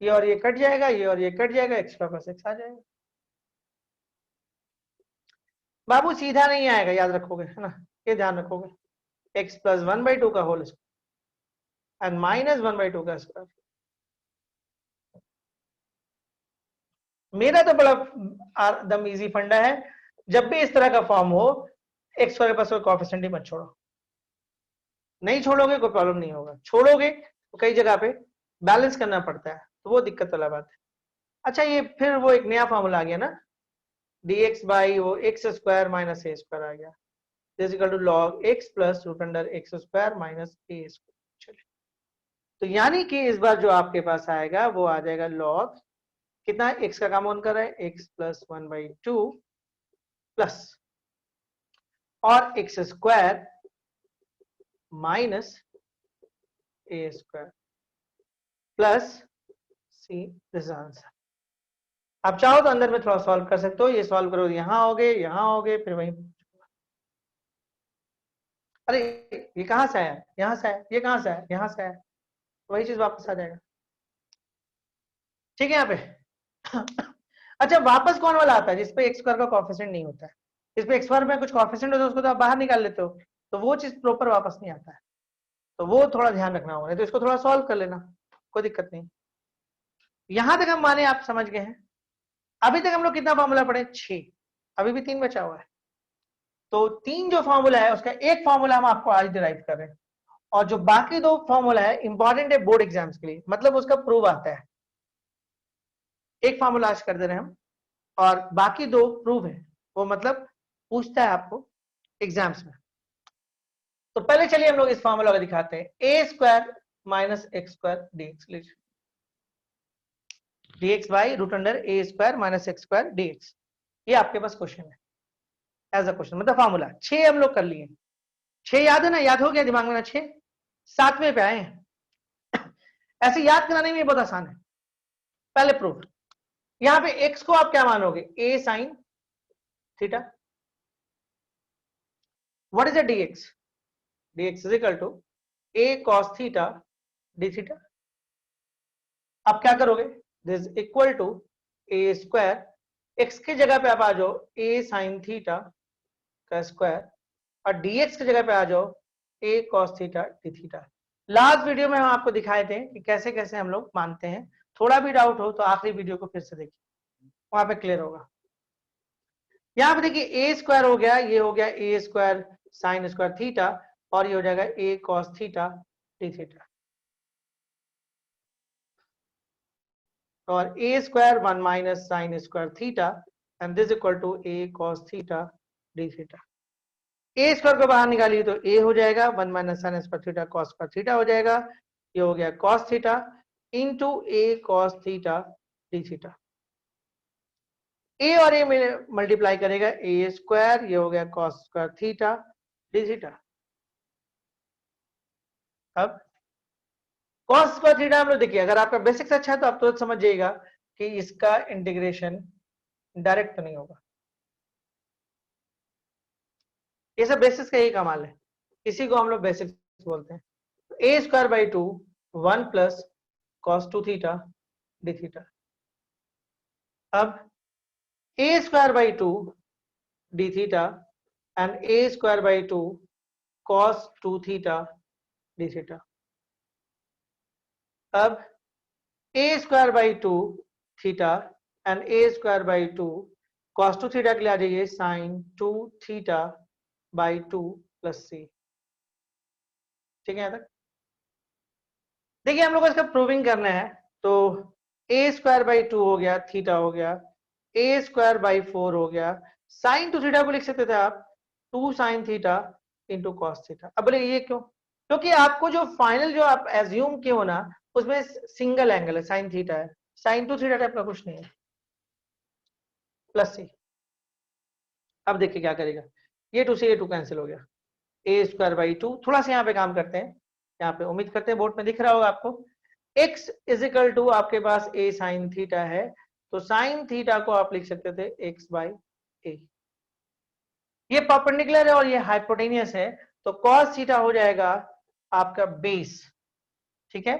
ये और ये कट जाएगा, ये और ये कट जाएगा, x² + x आ जाएगा। बाबू सीधा नहीं आएगा, याद रखोगे है ना, ये ध्यान रखोगे, x + 1/2 का होल स्क्वायर एंड -1/2 का स्क्वायर। मेरा तो बड़ा एकदम इजी फंडा है, जब भी इस तरह का फॉर्म हो, x² के पास कोई कोएफिशिएंट ही मत छोड़ो, नहीं छोड़ोगे कोई प्रॉब्लम नहीं होगा, छोड़ोगे तो कई जगह पे बैलेंस करना पड़ता है, तो वो दिक्कत वाला बात है। अच्छा ये फिर वो एक नया फॉर्मूला आ गया ना, dx बाई वो x² - a² आ गया, is equal to log x + √x² - a²। चलिए, तो यानी कि इस बार जो आपके पास आएगा वो आ जाएगा log, कितना x का काम कौन कर रहा है, x + 1/2 प्लस और x² - a²। Plus c, this answer. आप चाहो तो अंदर में थोड़ा सॉल्व कर सकते हो, ये सॉल्व करो, यहाँ हो गए, यहाँ हो गए, फिर वहीं, अरे ये कहाँ से आया, यहाँ से आया, ये कहाँ से आया, यहाँ से आया, वही चीज वापस आ जाएगा। ठीक है यहाँ पे। अच्छा, वापस कौन वाला आता है जिसपे एक्स स्क्वायर का कोएफिशिएंट नहीं होता है, जिसपे एक्स स्क्वायर में कुछ कोएफिशिएंट होता है उसको तो आप बाहर निकाल लेते हो, तो वो चीज प्रॉपर वापस नहीं आता है, तो वो थोड़ा ध्यान रखना होगा, नहीं तो इसको थोड़ा सॉल्व कर लेना, कोई दिक्कत नहीं। यहां तक हम माने आप समझ गए हैं। अभी तक हम लोग कितना फॉर्मूला पढ़े, 6, अभी भी 3 बचा हुआ है। तो 3 जो फॉर्मूला है उसका एक फॉर्मूला हम आपको आज डिराइव कर रहे हैं, और जो बाकी 2 फॉर्मूला है इंपॉर्टेंट है बोर्ड एग्जाम्स के लिए, मतलब उसका प्रूव आता है। एक फॉर्मूला आज कर दे रहे हैं हम, और बाकी 2 प्रूव है, वो मतलब पूछता है आपको एग्जाम्स में। तो पहले चलिए हम लोग इस फॉर्मूला को दिखाते हैं, a square minus x square dx, dx by root under a square minus x square dx, ये आपके पास क्वेश्चन है एज अ क्वेश्चन, मतलब फॉर्मूला 6 हम लोग कर लिए। 6 याद है ना, याद हो गया दिमाग में ना, 6 7वें पे आए हैं। ऐसे याद कराने में बहुत आसान है। पहले प्रूफ, यहां पे x को आप क्या मानोगे, a sine theta, what is the dx, dx is equal to a cos theta d theta. आप क्या करोगे, this equal to a square, x की जगह पे आप आ जाओ a साइन थीटा का स्क्वायर, और dx की जगह पे आ जाओ a cos theta d theta. Last video में हम आपको दिखाए थे कि कैसे कैसे हम लोग मानते हैं, थोड़ा भी डाउट हो तो आखिरी वीडियो को फिर से देखिए, वहां पे क्लियर होगा। यहां पे देखिए ए स्क्वायर हो गया, ये हो गया a square sine square theta, और ये हो जाएगा a cos theta d theta, और a square 1 minus sine square theta and this equal to a cos theta d theta. A square को बाहर निकालिए तो ए हो जाएगा, 1 minus sine square theta cos square theta हो जाएगा, ये हो गया cos theta into a cos theta d theta. A और ए में मल्टीप्लाई करेगा ए स्क्वायर, ये हो गया cos square theta d theta. अब कॉस स्क्वायर थीटा हम लोग देखिए, अगर आपका बेसिक्स अच्छा है तो आप तो समझ जाइएगा कि इसका इंटीग्रेशन डायरेक्ट तो नहीं होगा, ये सब बेसिक्स का ही कमाल है, इसी को हम लोग बेसिक्स बोलते हैं। A square by 2 1 plus cos 2 theta d theta. अब a square by 2 d theta and a square by 2 cos 2 theta d theta. अब a square by 2 theta and a square by 2 cos 2 theta के लिए आ जाइए sine 2 theta by 2 plus c. ठीक है यहाँ तक। देखिए हम लोग को इसका प्रूविंग करना है, तो ए स्क्वायर बाई 2 हो गया, थीटा हो गया, ए स्क्वायर बाई 4 हो गया, साइन 2 थीटा को लिख सकते थे आप 2 sine theta into cos theta. अब बोले ये क्यों, क्योंकि आपको जो फाइनल जो आप एज्यूम किए हो ना, उसमें सिंगल एंगल है, साइन थीटा है, साइन 2 थीटा टाइप का कुछ नहीं है, प्लस सी। अब देखिए क्या करेगा, ये 2 से ये 2 कैंसिल हो गया, ए स्क्वायर बाई 2, थोड़ा सा यहाँ पे काम करते हैं, यहाँ पे उम्मीद करते हैं बोर्ड में दिख रहा होगा आपको, x इज इक्वल टू आपके पास a साइन थीटा है, तो साइन थीटा को आप लिख सकते थे x बाई ए, ये परपेंडिकुलर है और ये हाइपोटेनियस है, तो cos थीटा हो जाएगा आपका बेस। ठीक है,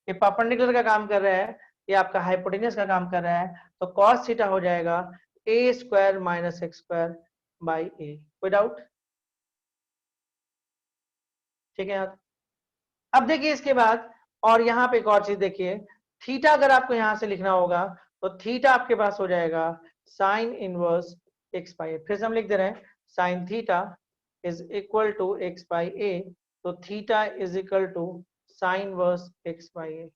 ये परपेंडिकुलर का काम कर रहा है, ये आपका हाइपोटेनियस का काम कर रहा है, तो cos थीटा हो जाएगा a square minus x square by a. कोई डाउट? ठीक है यार, अब देखिए इसके बाद, और यहाँ पे एक और चीज देखिए, थीटा अगर आपको यहां से लिखना होगा तो थीटा आपके पास हो जाएगा sine inverse x by a, फिर से हम लिख दे रहे हैं sine theta is equal to x by a, तो theta is equal to sine verse x by a.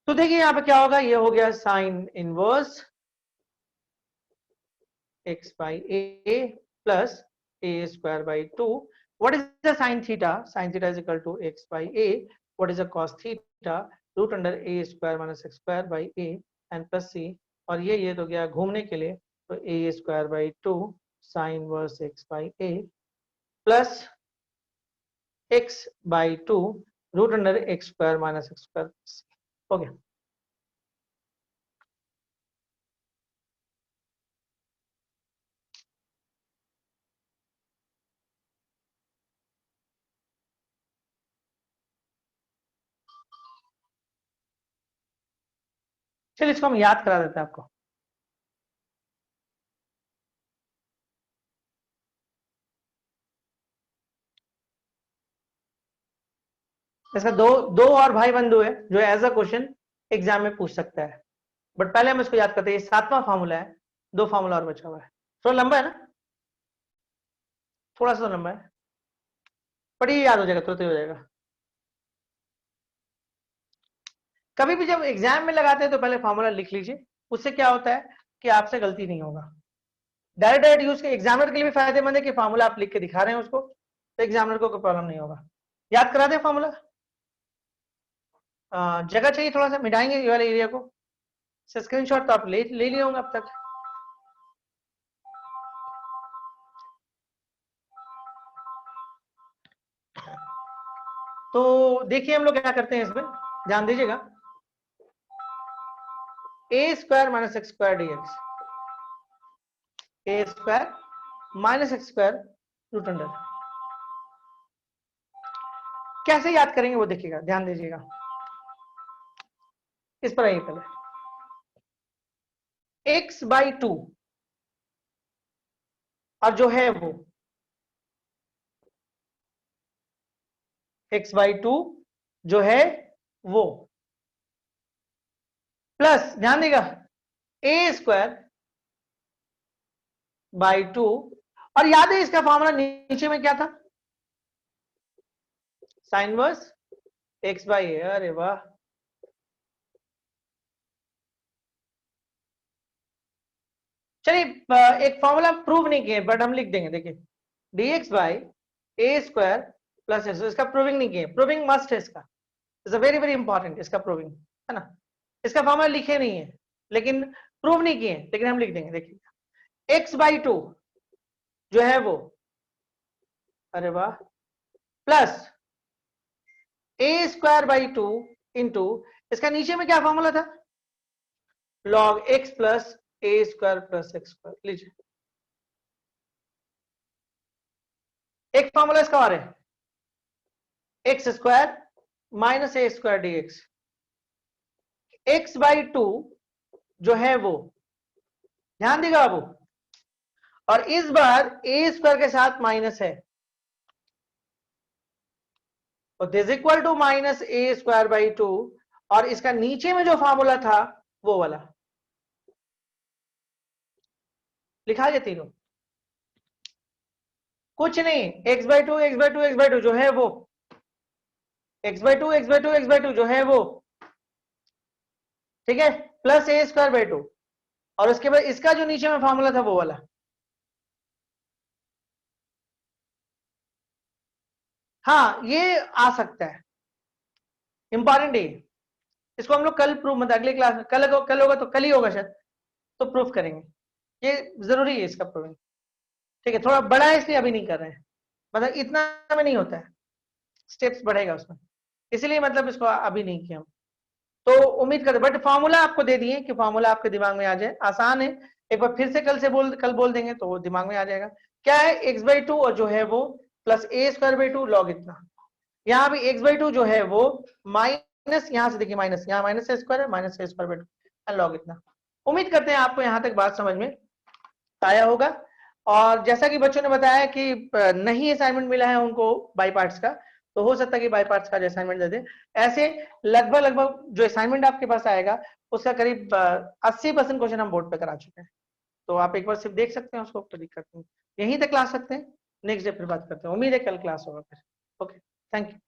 तो देखिए यहाँ पे क्या होगा, ये हो गया sine inverse x by a plus a square by 2. What is the sin theta? Sin theta is equal to x by a. What is the cos theta? Root under a square minus x square by a and plus c. और ये तो गया घूमने के लिए, तो a square by 2 sin verse x by a plus x by 2 root under x square minus x square. हो गया। चलिए इसको हम याद करा देते हैं आपको। इसका दो दो और भाई बंधु है जो एज अ क्वेश्चन एग्जाम में पूछ सकता है, बट पहले हम इसको याद करते हैं। ये 7वां फार्मूला है, 2 फार्मूला और बचा हुआ है। थोड़ा लंबा है ना, थोड़ा सा लंबा है, पर ये याद हो जाएगा, तुरंत ही हो जाएगा। कभी भी जब एग्जाम में लगाते हैं तो पहले फार्मूला लिख लीजिए, उससे क्या होता है कि आपसे गलती नहीं होगा। डायरेक्ट डायरेक्ट यूज के एग्जामिनर के लिए भी फायदेमंद है कि फार्मूला आप लिख के दिखा रहे हैं उसको, तो एग्जामिनर को कोई प्रॉब्लम नहीं होगा। याद करा दें फार्मूला। जगह चाहिए, थोड़ा सा मिटाएंगे ये वाले एरिया को। स्क्रीनशॉट तो आप ले लिए होंगे अब तक। तो देखिए हम लोग क्या करते हैं इसमें, ध्यान दीजिएगा। A square minus x square d x, a square minus x square root under. कैसे याद करेंगे वो देखिएगा, ध्यान दीजिएगा। इस पर आइए पहले, x/2 और जो है वो x/2 जो है वो प्लस, ध्यान देगा, ए स्क्वायर बाई 2। और याद है इसका फॉर्मूला नीचे में क्या था, साइन वर्स एक्स बाई ए। अरे वाह, चलिए एक फॉर्मूला प्रूव नहीं किए बट हम लिख देंगे। देखिए dx by a square plus x, इसका प्रूविंग नहीं किए, प्रूविंग मस्ट है इसका, it's a very very important इसका प्रूविंग, है ना। इसका फॉर्मूला लिखे नहीं है लेकिन प्रूव नहीं किए, लेकिन हम लिख देंगे। देखिए x/2 जो है वो, अरे वाह, plus A square by 2 into, इसका नीचे में क्या फॉर्मूला था, लॉग एक्स प्लस ए स्क्वायर प्लस एक्स स्क्वायर। लीजिए एक फॉर्मूला इसका और है, x square minus a square d x. x/2 जो है वो, ध्यान देगा बाबू, और इस बार ए स्क्वायर के साथ माइनस है, तो this equal to minus a square by 2। और इसका नीचे में जो फॉर्मूला था वो वाला लिखा है तीनों, कुछ नहीं, x/2 x/2 x/2 जो है वो, x/2 x/2 x/2 जो है वो, ठीक है, प्लस ए स्क्वायर बाई 2। और उसके बाद इसका जो नीचे में फॉर्मूला था वो वाला। हाँ ये आ सकता है, इंपॉर्टेंट है, इसको हम लोग कल प्रूफ, मतलब अगले क्लास में, कल होगा तो कल ही होगा शायद, तो प्रूफ करेंगे, ये जरूरी है इसका प्रूविंग। ठीक है, थोड़ा बड़ा है इसलिए अभी नहीं कर रहे हैं, मतलब इतना में नहीं होता है, स्टेप्स बढ़ेगा उसमें, इसलिए मतलब इसको अभी नहीं किया हम। तो उम्मीद करते, बट फॉर्मूला आपको दे दिए कि फॉर्मूला आपके दिमाग में आ जाए, आसान है। एक बार फिर से कल बोल देंगे तो वो दिमाग में आ जाएगा। क्या है, x/2 और जो है वो plus A square by 2 log इतना। यहाँ भी x/2 जो है वो माइनस, यहाँ से देखिए माइनस, यहाँ माइनस ए स्क्वायर है, minus a square by 2 log इतना। उम्मीद करते हैं आपको यहाँ तक बात समझ में आया होगा। और जैसा कि बच्चों ने बताया कि नहीं असाइनमेंट मिला है उनको बाई पार्ट्स का, तो हो सकता है कि बाई पार्ट्स का जो असाइनमेंट दे दे। ऐसे लगभग लगभग जो असाइनमेंट आपके पास आएगा उसका करीब 80% क्वेश्चन हम बोर्ड पे करा चुके हैं, तो आप एक बार सिर्फ देख सकते हैं उसको, कोई दिक्कत नहीं। यहीं तक क्लास सकते हैं, नेक्स्ट डे फिर बात करते हैं। उम्मीद है कल क्लास होगा फिर। Okay, thank you.